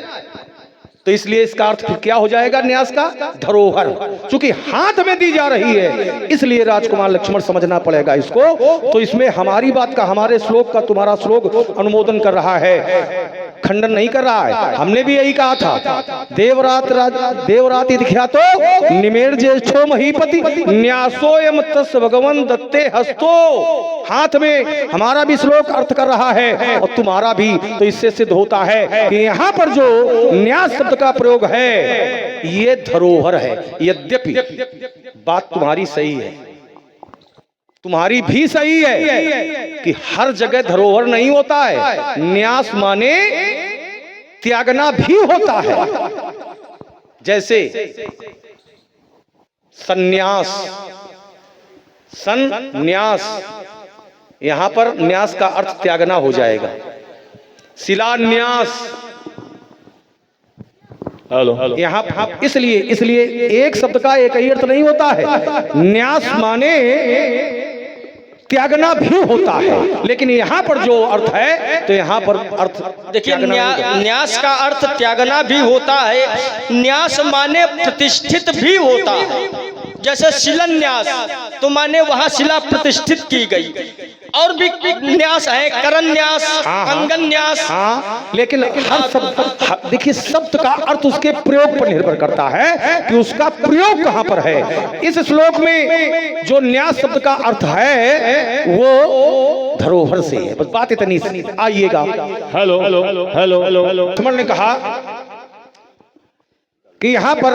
S2: तो इसलिए इसका अर्थ फिर क्या हो जाएगा न्यास का? धरोहर। क्योंकि हाथ में दी जा रही है इसलिए राजकुमार लक्ष्मण समझना पड़ेगा इसको। तो इसमें हमारी बात का, हमारे श्लोक का तुम्हारा श्लोक अनुमोदन कर रहा है, खंडन नहीं कर रहा है। हमने भी यही कहा था, देवरात ख्यातो निमेर ज्येष्ठो महीपति न्यासोयम तस् भगवन दत्ते हस्तो। हाथ में हमारा भी श्लोक अर्थ कर रहा है और तुम्हारा भी। तो इससे सिद्ध होता है कि यहाँ पर जो न्यास शब्द का प्रयोग है ये धरोहर है। यद्यपि बात तुम्हारी सही है, तुम्हारी भी सही है कि हर जगह धरोहर नहीं होता है। न्यास माने त्यागना भी होता है। जैसे सन्यास, संन्यास, यहां पर न्यास का अर्थ त्यागना हो जाएगा। शिलान्यास, हेलो, यहाँ इसलिए एक शब्द का एक ही अर्थ नहीं होता है। न्यास माने त्यागना भी होता है, लेकिन यहाँ पर जो अर्थ है तो यहाँ पर अर्थ
S1: देखिए, न्यास का अर्थ त्यागना भी होता है। न्यास माने प्रतिष्ठित भी होता है। जैसे शिलान्यास तो माने वहां शिला प्रतिष्ठित की गई। और भी न्यास है, करन्यास, अंगन्यास।
S2: हाँ, लेकिन हर शब्द, देखिए शब्द का अर्थ उसके प्रयोग पर निर्भर करता है कि उसका प्रयोग कहां पर है। इस श्लोक में जो न्यास शब्द का अर्थ है वो धरोहर से है। बस बात इतनी सी। आइएगा।
S4: Hello hello hello hello hello.
S2: Lakshman ने कहा कि यहाँ पर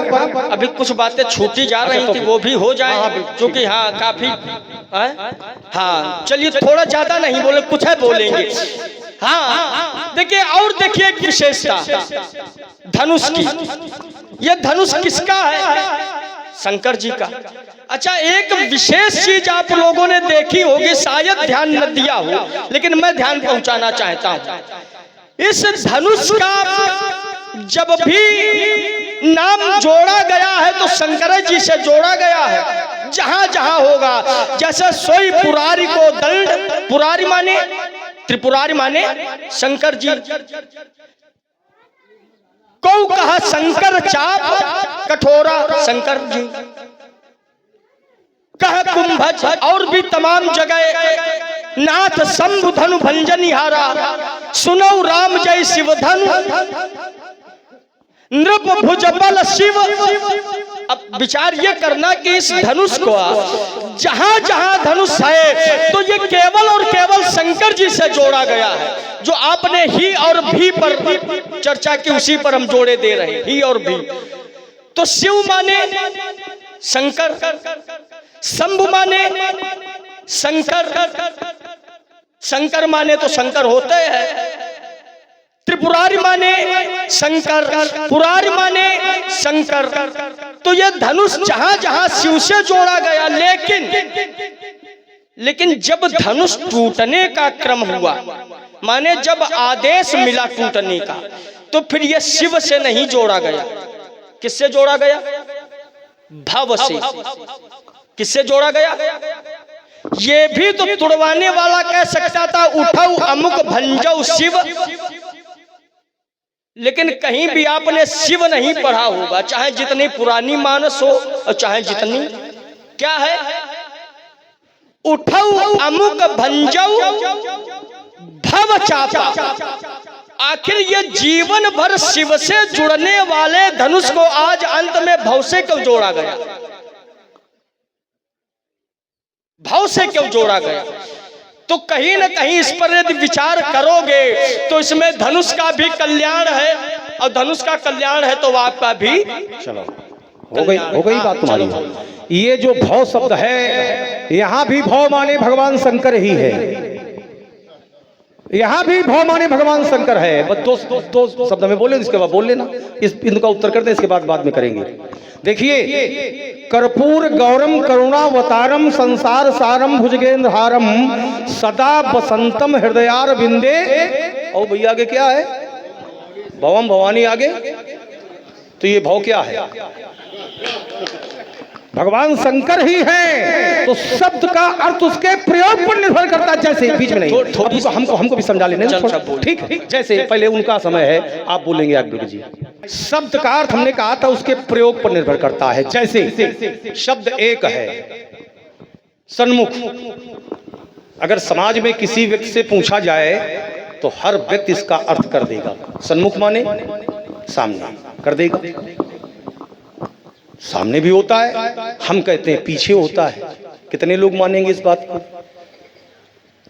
S1: अभी कुछ बातें छूटी जा रही थी, वो भी हो जाए, क्योंकि हाँ काफी हाँ चलिए, थोड़ा ज्यादा नहीं बोले, कुछ है बोलेंगे। हाँ देखिए, और देखिए एक विशेषता धनुष की। ये धनुष किसका है? शंकर जी का। अच्छा, एक विशेष चीज आप लोगों ने देखी होगी, शायद ध्यान न दिया हो, लेकिन मैं ध्यान पहुंचाना चाहता हूं। इस धनुष का जब भी नाम जोड़ा गया है तो शंकर जी से जोड़ा गया है। जहां जहां होगा, जैसे सोई पुरारी को दंड, पुरारी माने त्रिपुरारी माने शंकर जी, को कहा शंकर चाप कठोरा शंकर जी, कह कुंभज, और भी तमाम जगह नाथ शंभु धनु भंजनिहारा, सुनो राम जय शिव धनु नृप भुज बल शिव। अब विचार ये करना कि इस धनुष को जहां जहां धनुष है तो ये केवल और केवल शंकर जी से जोड़ा गया है। जो आपने ही और भी पर चर्चा की उसी पर हम जोड़े दे रहे हैं, ही और भी। तो शिव माने शंकर, शंभु माने शंकर, शंकर माने तो शंकर होते हैं, त्रिपुरारी माने शंकर, पुरारी माने शंकर। तो ये धनुष जहां जहां शिव से जोड़ा गया, लेकिन जब धनुष टूटने का क्रम हुआ, माने जब आदेश मिला टूटने का, तो फिर ये शिव से नहीं जोड़ा गया। किससे जोड़ा गया? भव से। किससे जोड़ा गया? ये भी तो तुड़वाने वाला कह सकता था, उठाओ अमुक भंजो शिव, लेकिन कहीं भी आपने शिव नहीं पढ़ा होगा, चाहे जितनी पुरानी मानस हो और चाहे जितनी। क्या है? उठाओ अमुक भंजो भव चापा। आखिर ये जीवन भर शिव से जुड़ने वाले धनुष को आज अंत में भव से क्यों जोड़ा गया? भव से क्यों जोड़ा गया? तो कहीं न कहीं इस पर यदि विचार करोगे तो इसमें धनुष का भी कल्याण है, और धनुष का कल्याण है तो आपका भी।
S2: चलो, हो गई बात तुम्हारी। ये जो भव शब्द है, यहाँ भी भव माने भगवान शंकर ही है। यहां भी भव माने भगवान शंकर है। बस दो शब्द में बोले, इसके बाद बोल लेना, इस इनका उत्तर करते हैं, इसके बाद में करेंगे। देखिए, कर्पूर गौरम करुणावतारम संसार सारम भुजगेंद्र हारम सदा बसंतम हृदयार बिंदे। और भैया आगे क्या है? भवम भवानी आगे, तो ये भव क्या है? भगवान शंकर ही है। तो शब्द का अर्थ उसके प्रयोग पर निर्भर करता है। जैसे बीच में नहीं, हमको भी समझा लेने, ठीक है? जैसे पहले उनका समय है, आप बोलेंगे आगे जी। शब्द का अर्थ हमने कहा था उसके प्रयोग पर निर्भर करता है। जैसे शब्द एक है सन्मुख, अगर समाज में किसी व्यक्ति से पूछा जाए तो हर व्यक्ति इसका अर्थ कर देगा। सन्मुख माने सामने कर देगा। सामने भी होता है, हम कहते हैं पीछे होता है। कितने लोग मानेंगे इस बात को?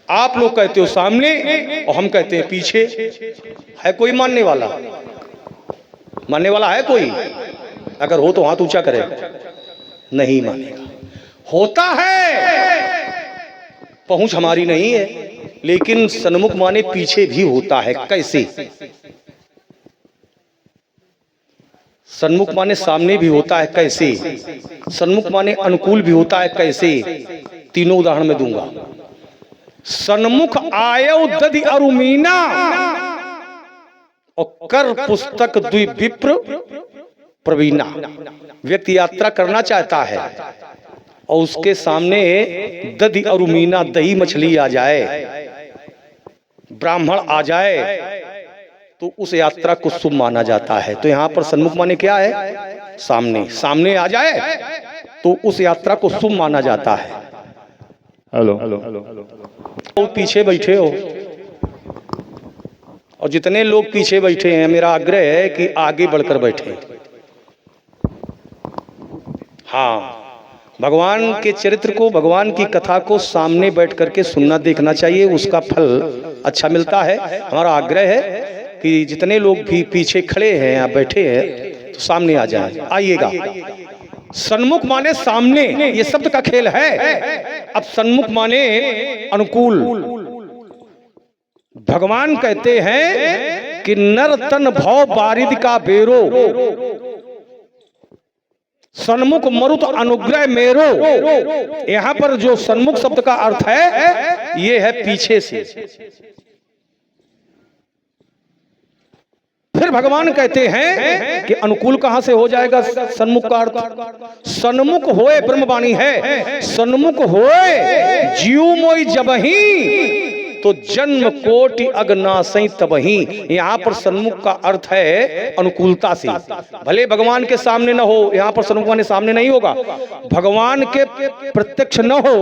S2: आप लोग कहते हो सामने और हम कहते हैं पीछे। है कोई मानने वाला? मानने वाला है कोई? अगर हो तो हाथ ऊंचा करे। नहीं मानेगा। होता है, पहुंच हमारी नहीं है, लेकिन सन्मुख माने पीछे भी होता है। कैसे? सन्मुख माने सामने भी होता है। कैसे? सन्मुख माने अनुकूल भी होता है। कैसे? तीनों उदाहरण में दूंगा। सन्मुख आयो दधि अरुमीना और कर पुस्तक द्वि विप्र प्रवीणा। व्यक्ति यात्रा करना चाहता है और उसके सामने दधि अरुमीना, दही मछली आ जाए, ब्राह्मण आ जाए, तो उस यात्रा को शुभ माना जाता है। तो यहां पर सन्मुख माने क्या है? सामने। सामने आ जाए तो उस यात्रा को शुभ माना जाता है।
S4: हेलो,
S2: तो पीछे बैठे हो, और जितने लोग पीछे बैठे हैं, मेरा आग्रह है कि आगे बढ़कर बैठे। हाँ, भगवान के चरित्र को, भगवान की कथा को सामने बैठ करके सुनना, देखना चाहिए। उसका फल अच्छा मिलता है। हमारा आग्रह है कि जितने लोग भी पीछे खड़े हैं या बैठे हैं तो सामने आ जाएं। आइएगा। सन्मुख माने सामने, ये शब्द का खेल है। अब सन्मुख माने अनुकूल। भगवान कहते हैं कि नर तन भव बारिद का बेरो, सन्मुख मरुत अनुग्रह मेरो। यहां पर जो सन्मुख शब्द का अर्थ है, ये है पीछे से। फिर भगवान कहते हैं कि अनुकूल कहां से हो जाएगा सन्मुख का अर्थ? सन्मुख होए ब्रह्मवाणी है, सन्मुख होए जीव मोई जबही तो जन्म कोटि अगनासई तबही। यहां पर सन्मुख का अर्थ है अनुकूलता से। भले भगवान के सामने न हो, यहां पर सन्मुख माने सामने नहीं होगा। भगवान के प्रत्यक्ष न हो,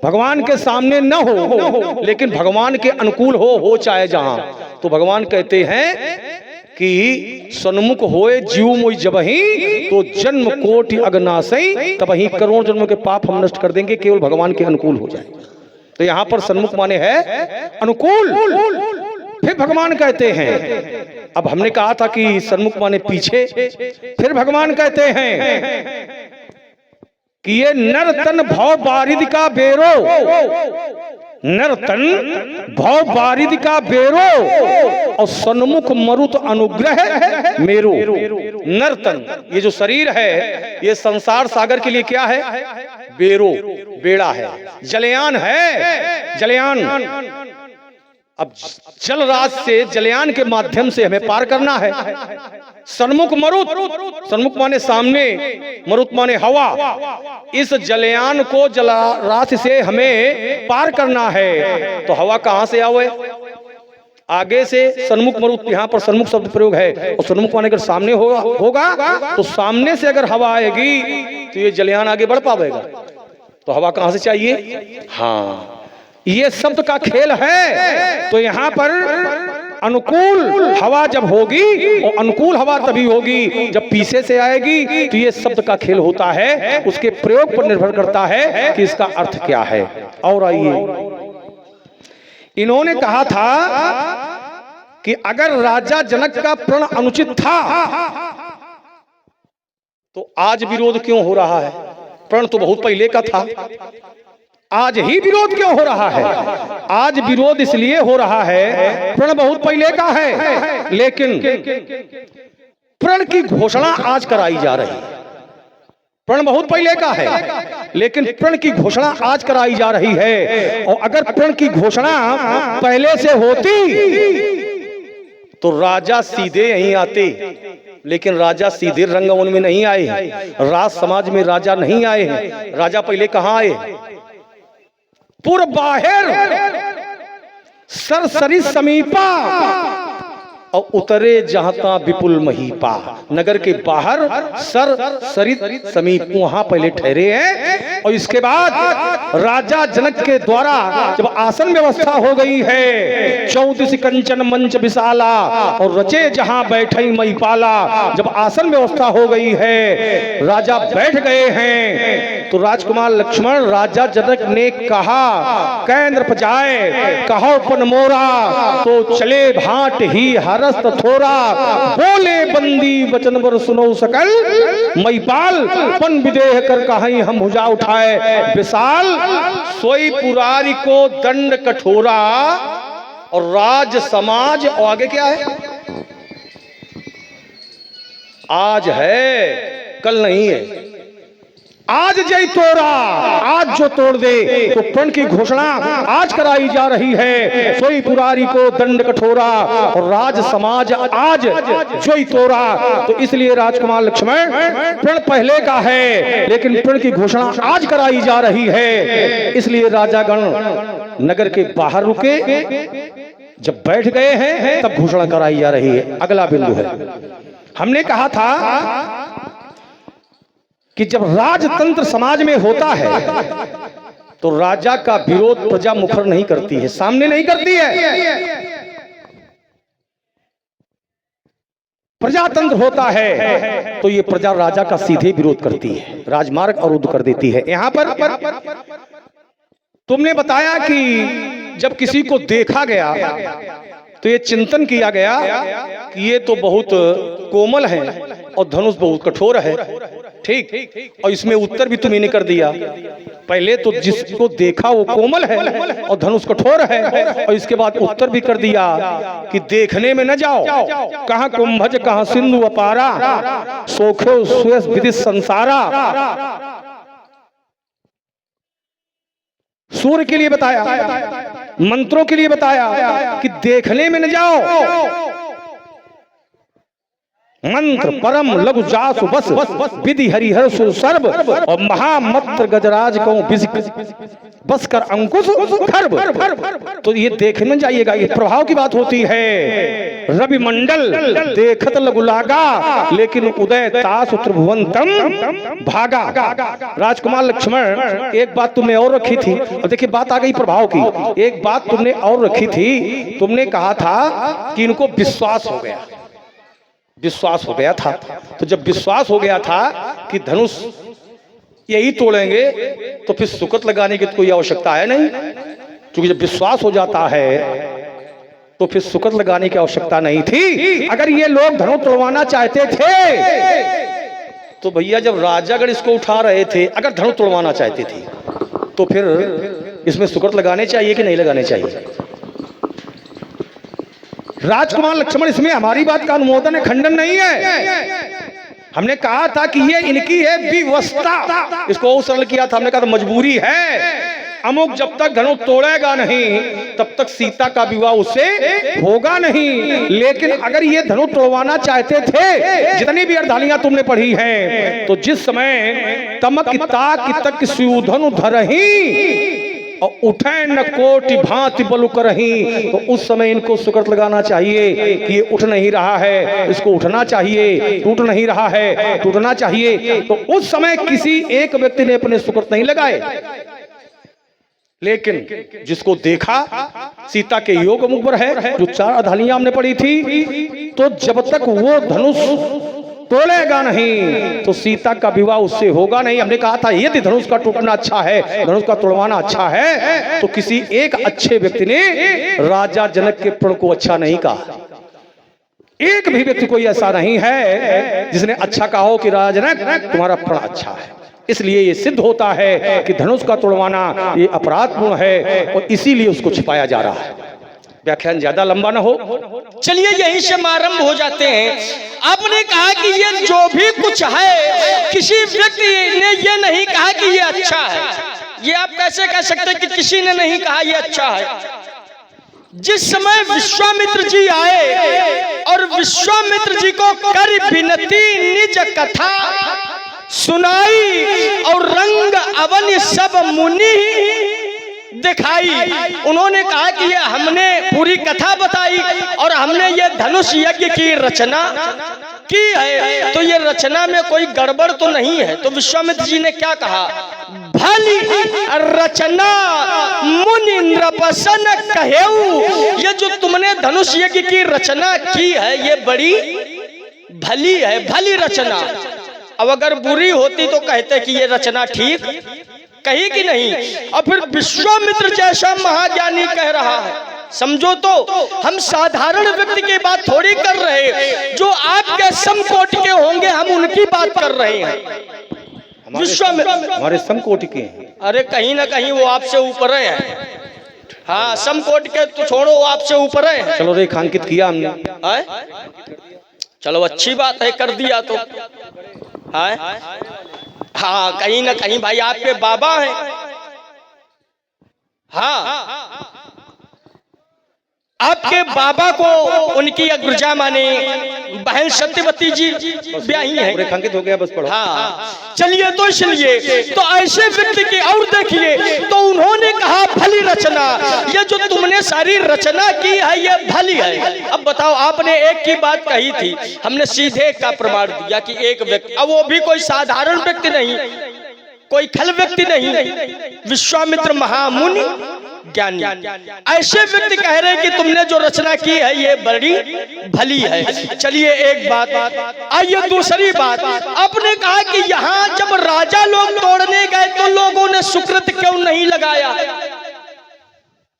S2: भगवान के सामने न हो, लेकिन भगवान के अनुकूल हो चाहे जहां, तो भगवान कहते हैं कि सन्मुख होए जीव मोई जबही तो जन्म कोटि अगनासई तबही। करोड़ जन्मों के पाप हम नष्ट कर देंगे, केवल भगवान के अनुकूल हो जाए। तो यहां पर सन्मुख माने है अनुकूल। फिर भगवान कहते हैं, अब हमने कहा था कि सन्मुख माने पीछे, फिर भगवान कहते हैं कि ये नर तन भव बारिद का बेरो, नर तन भव बारिद का बेरो और सन्मुख मरुत अनुग्रह मेरो। नर तन, ये जो शरीर है, ये संसार सागर के लिए क्या है? बेरो, बेड़ा है, जलयान है, जलयान। अब जल राज से, जलयान के माध्यम से हमें पार करना है। सन्मुख मरुत, सन्मुख माने सामने, मरुत माने हवा। इस जलयान को जलराशि से हमें पार करना है। तो हवा कहां से आवे? आगे से। सन्मुख मरुत, यहाँ पर सन्मुख शब्द प्रयोग है, और सन्मुख माने अगर सामने होगा तो सामने से अगर हवा आएगी तो ये जलयान आगे बढ़ पाएगा। तो हवा कहां से चाहिए? हाँ, ये शब्द का खेल है। तो यहाँ पर अनुकूल हवा जब होगी, और अनुकूल हवा तभी होगी जब पीछे से आएगी। तो ये शब्द का खेल होता है, उसके प्रयोग पर निर्भर करता है कि इसका अर्थ क्या है। और आइए, इन्होंने कहा था कि अगर राजा जनक का प्रण अनुचित था तो आज विरोध क्यों हो रहा है? प्रण तो बहुत पहले का था। आज ही विरोध क्यों हो रहा है? आज विरोध इसलिए हो रहा है, प्रण बहुत पहले का है, लेकिन प्रण की घोषणा आज कराई जा रही है। प्रण बहुत पहले का है, लेकिन प्रण की घोषणा आज कराई जा रही है। और अगर प्रण की घोषणा पहले से होती तो राजा सीधे यहीं आते, लेकिन राजा सीधे रंगमंच में नहीं आए हैं। राज समाज में राजा नहीं आए हैं। राजा पहले कहां आए? पूर्व बाहर सरसरी समीपा और उतरे जहां विपुल महीपा। नगर के बाहर सर सरित समीप वहां पहले ठहरे हैं। और इसके बाद राजा जनक के द्वारा जब आसन व्यवस्था हो गई है, 34 कंचन मंच विशाला और रचे जहां बैठे महीपाला, जब आसन व्यवस्था हो गई है, राजा बैठ गए हैं, तो राजकुमार लक्ष्मण राजा जनक ने कहा, केंद्र पजाए कहो पन मोरा, तो चले भाट ही हरस्त थोरा, बोले बंदी वचन बर सुनो सकल, महीपाल पन विदेह कर कहीं हम भुजा उठाए, विशाल सोई पुरारी को दंड कठोरा। और राज समाज और आगे क्या है? आज है कल नहीं है। आज जय तोड़ा, आज जो तोड़ दे, तो प्रण की घोषणा आज कराई जा रही है। सोई पुरारी को दंड कठोरा और राज समाज आज जोई तोड़ा। तो इसलिए राजकुमार लक्ष्मण प्रण पहले का है, लेकिन प्रण की घोषणा आज कराई जा रही है। इसलिए राजागण नगर के बाहर रुके, जब बैठ गए हैं तब घोषणा कराई जा रही है। अगला बिंदु है, हमने कहा था कि जब राजतंत्र समाज में होता है तो राजा का विरोध प्रजा मुखर नहीं करती है, सामने नहीं करती है। प्रजातंत्र होता है तो ये प्रजा राजा का सीधे विरोध करती है, राजमार्ग अवरुद्ध कर देती है। यहां पर तुमने बताया कि जब किसी को देखा गया तो ये चिंतन किया गया कि ये तो बहुत कोमल है और धनुष बहुत कठोर है। ठीक, और इसमें उत्तर भी तुम्हें कर दिया। पहले तो जिसको देखा वो कोमल है और धनुष कठोर है, और इसके बाद उत्तर भी कर दिया कि देखने में न जाओ, कहां कुंभज कहां सिंधु अपारा, सोखो सुयस विदित संसारा। सूर्य के लिए बताया, मंत्रों के लिए बताया कि देखने में न जाओ। मंत्र परम लघु जासु बस, विधि हरिहर सु सर्व, और महामत्र गजराज को बस कर अंकुश खर्ब। तो ये देखने में जाइएगा, ये प्रभाव की बात होती है। रवि मंडल देखत लघु लागा, लेकिन उदय तास त्रिभुवन तम भागा। राजकुमार लक्ष्मण एक बात तुमने और रखी थी, और देखिए बात आ गई प्रभाव की। एक बात तुमने और रखी थी, तुमने कहा था कि इनको विश्वास हो गया, विश्वास हो गया था। तो जब विश्वास हो गया था कि धनुष यही तोड़ेंगे, तो फिर सुकत लगाने की तो कोई आवश्यकता है नहीं, क्योंकि जब विश्वास हो जाता है तो फिर सुकत लगाने की आवश्यकता नहीं थी। अगर ये लोग धनुष तोड़वाना चाहते थे तो भैया जब राजागण इसको उठा रहे थे, अगर धनुष तोड़वाना चाहते थे तो फिर इसमें सुकत लगाने चाहिए कि नहीं लगाने चाहिए? राजकुमार लक्ष्मण इसमें हमारी बात का अनुमोदन है, खंडन नहीं है। हमने कहा था कि ये इनकी है विवशता, इसको और सरल किया था, हमने कहा था मजबूरी है। अमुक जब तक धनुष तोड़ेगा नहीं तब तक सीता का विवाह उससे होगा नहीं। लेकिन अगर ये धनुष तोड़वाना चाहते थे, जितनी भी अर्धालियां तुमने पढ़ी हैं, तो जिस समय तमक ताक तक सुधनु धरही और उठे न कोटि भांति बलु करही, तो उस समय इनको सुकत लगाना चाहिए कि ये उठ नहीं रहा है, इसको उठना चाहिए, टूट नहीं रहा है, टूटना चाहिए। तो उस समय किसी एक व्यक्ति ने अपने सुकत नहीं लगाए, लेकिन जिसको देखा सीता के योग मुख पर है, जो 4 अधालियां हमने पढ़ी थी, तो जब तक वो धनुष तोड़ेगा नहीं तो सीता का विवाह उससे होगा नहीं। हमने कहा था यदि धनुष का टूटना अच्छा है, धनुष का तोड़वाना अच्छा है, तो किसी एक अच्छे व्यक्ति ने राजा जनक के प्रण को अच्छा नहीं कहा। एक भी व्यक्ति कोई ऐसा नहीं है जिसने अच्छा कहा हो कि राजा जनक तुम्हारा प्रण अच्छा है। इसलिए ये सिद्ध होता है कि धनुष का तोड़वाना ये अपराधपूर्ण है और इसीलिए उसको छिपाया जा रहा है। व्याख्यान ज्यादा लंबा ना हो,
S1: चलिए यहीं से आरंभ हो जाते हैं। आपने कहा कि ये जो भी कुछ है, किसी व्यक्ति ने ये नहीं कहा कि ये अच्छा है। ये आप कैसे कह सकते कि किसी ने नहीं कहा ये अच्छा है? जिस समय विश्वामित्र जी आए और विश्वामित्र जी को कर विनती निज कथा सुनाई और रंग अवन सब मुनि दिखाई, उन्होंने कहा कि ये हमने पूरी कथा बताई और हमने ये धनुष यज्ञ की रचना की है, तो ये रचना में कोई गड़बड़ तो नहीं है। तो विश्वामित्र जी ने क्या कहा? भली रचना मुनि नृपसन कहेऊ, ये जो तुमने धनुष यज्ञ की रचना की है ये बड़ी भली है, भली रचना। अब अगर बुरी होती तो कहते कि ये रचना ठीक कही कि नहीं। और फिर विश्वामित्र जैसा महाज्ञानी कह रहा है, समझो तो हम साधारण व्यक्ति की बात थोड़ी कर रहे हैं, जो आपके समकोटि के होंगे हम उनकी बात कर रहे हैं। विश्वामित्र
S2: हमारे समकोटि के हैं।
S1: अरे कहीं ना कहीं वो आपसे ऊपर है। हाँ, समकोटि के तो छोड़ो, वो आपसे ऊपर है।
S2: चलो रेखांकित किया हमने,
S1: चलो अच्छी बात है, कर दिया तो हाँ, कहीं ना कहीं भाई आपके बाबा हैं। हाँ, आपके बाबा को उनकी अग्रजा माने बहन सत्यवती जी ब्याही है।
S2: रेखांकित हो गया, बस पढ़ो।
S1: हाँ, चलिए तो इसलिए तो ऐसे व्यक्ति की और देखिए, तो उन्होंने कहा भली रचना, ये जो तुमने सारी रचना की है ये भली है। अब बताओ, आपने एक की बात कही थी, हमने सीधे एक का प्रमाण दिया कि एक व्यक्ति, अब वो भी कोई साधारण व्यक्ति नहीं, कोई खल व्यक्ति नहीं, विश्वामित्र महामुनि ज्ञानी, ऐसे व्यक्ति कह रहे कि तुमने जो रचना की है ये बड़ी भली है। चलिए एक बात, आइए दूसरी बात। आपने कहा कि यहाँ जब राजा लोग तोड़ने गए तो लोगों ने सुकृत क्यों नहीं लगाया?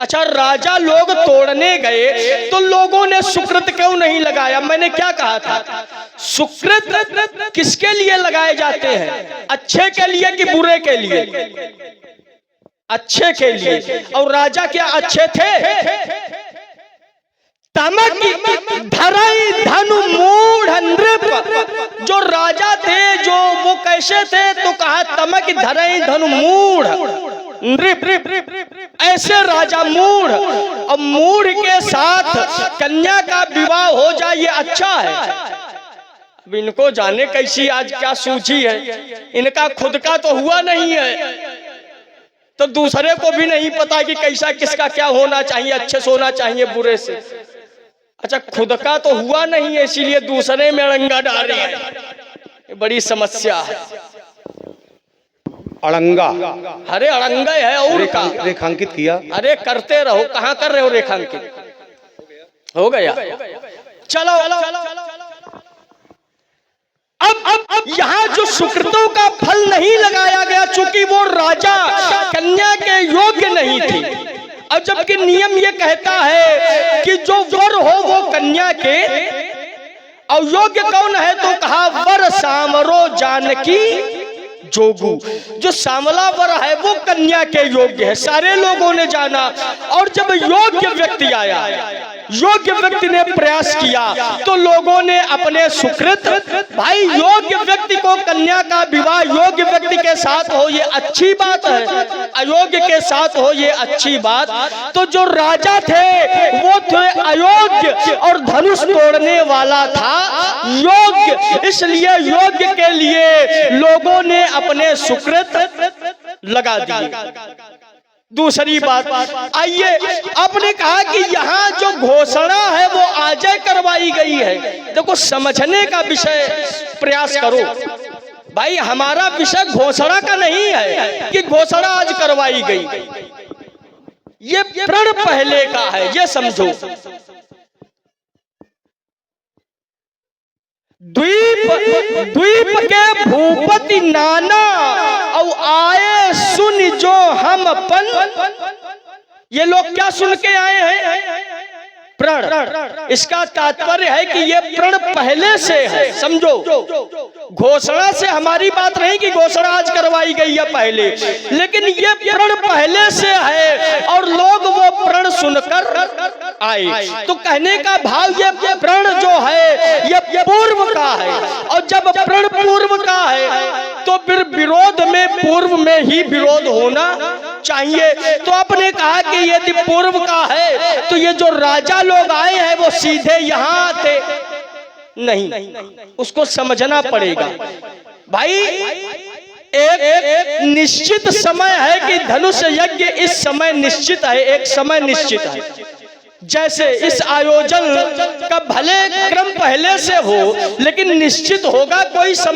S1: अच्छा, राजा लोग तोड़ने गए तो लोगों ने सुकृत क्यों नहीं लगाया? मैंने क्या कहा था? सुकृत किसके लिए लगाए जाते हैं? अच्छे के लिए कि बुरे के लिए? अच्छे के लिए। और राजा क्या अच्छे थे? तमक धरई धनु मूढ़ नृप, जो राजा थे जो वो कैसे थे? तो कहा तमक धरई धनु मूढ़ नृप, ऐसे राजा मूढ़। और मूढ़ के साथ कन्या का विवाह हो जाए ये अच्छा है। अब इनको जाने कैसी आज क्या सूझी है, इनका खुद का तो हुआ नहीं है तो दूसरे को भी नहीं पता कि कैसा किसका क्या होना चाहिए, अच्छे से होना चाहिए बुरे से। अच्छा, खुद का तो हुआ नहीं है इसीलिए दूसरे में अड़ंगा डाल रहे हैं, ये बड़ी समस्या है।
S2: अड़ंगा,
S1: अरे अड़ंगा है और
S2: रेखांकित किया। अरे
S1: करते रहो, कहाँ कर रहे हो रेखांकित? हो गया, चलो। अब यहाँ जो सुकृतों का फल नहीं लगाया गया, चूंकि वो राजा कन्या के योग्य नहीं थी। और जबकि नियम ये कहता है कि जो वर हो वो कन्या के, और योग्य कौन है? तो कहा वर सामरो जानकी जोगू, जो सामला वर है वो कन्या के योग्य है, सारे लोगों ने जाना। और जब योग्य व्यक्ति आया, योग्य व्यक्ति ने प्रयास किया तो लोगों ने अपने सुकृत, भाई योग्य व्यक्ति को कन्या का विवाह योग्य व्यक्ति के साथ हो ये अच्छी बात है, अयोग्य के साथ हो ये अच्छी बात। तो जो राजा थे वो थे अयोग्य और धनुष तोड़ने वाला था योग्य, इसलिए योग्य के लिए लोगों ने अपने सुकृत लगा दिए। दूसरी बात, आइए, आपने कहा कि यहाँ जो घोषणा है वो आज करवाई गई है। देखो, समझने का विषय प्रयास करो भाई, हमारा विषय घोषणा का नहीं है कि घोषणा आज करवाई गई, ये प्रण पहले का है, ये समझो। द्वीप के भूपति नाना और आए सुन जो हम अपन, ये लोग क्या सुन के आए हैं? प्रण। इसका तात्पर्य है कि ये प्रण पहले से है, समझो। घोषणा से हमारी बात नहीं कि घोषणा आज करवाई गई है पहले, लेकिन ये प्रण पहले से है और लोग वो प्रण सुनकर आए। तो कहने का भाव ये प्रण जो है ये पूर्व का है, और जब प्रण पूर्व का है तो फिर विरोध में पूर्व में ही विरोध होना चाहिए। तो आपने कहा कि यदि पूर्व का है तो ये जो राजा लोग आए हैं वो सीधे यहाँ आते नहीं, उसको समझना पड़ेगा भाई। एक निश्चित समय है कि धनुष यज्ञ इस समय निश्चित है, एक समय निश्चित है। जैसे इस आयोजन का भले क्रम पहले से हो, लेकिन निश्चित होगा कोई समय।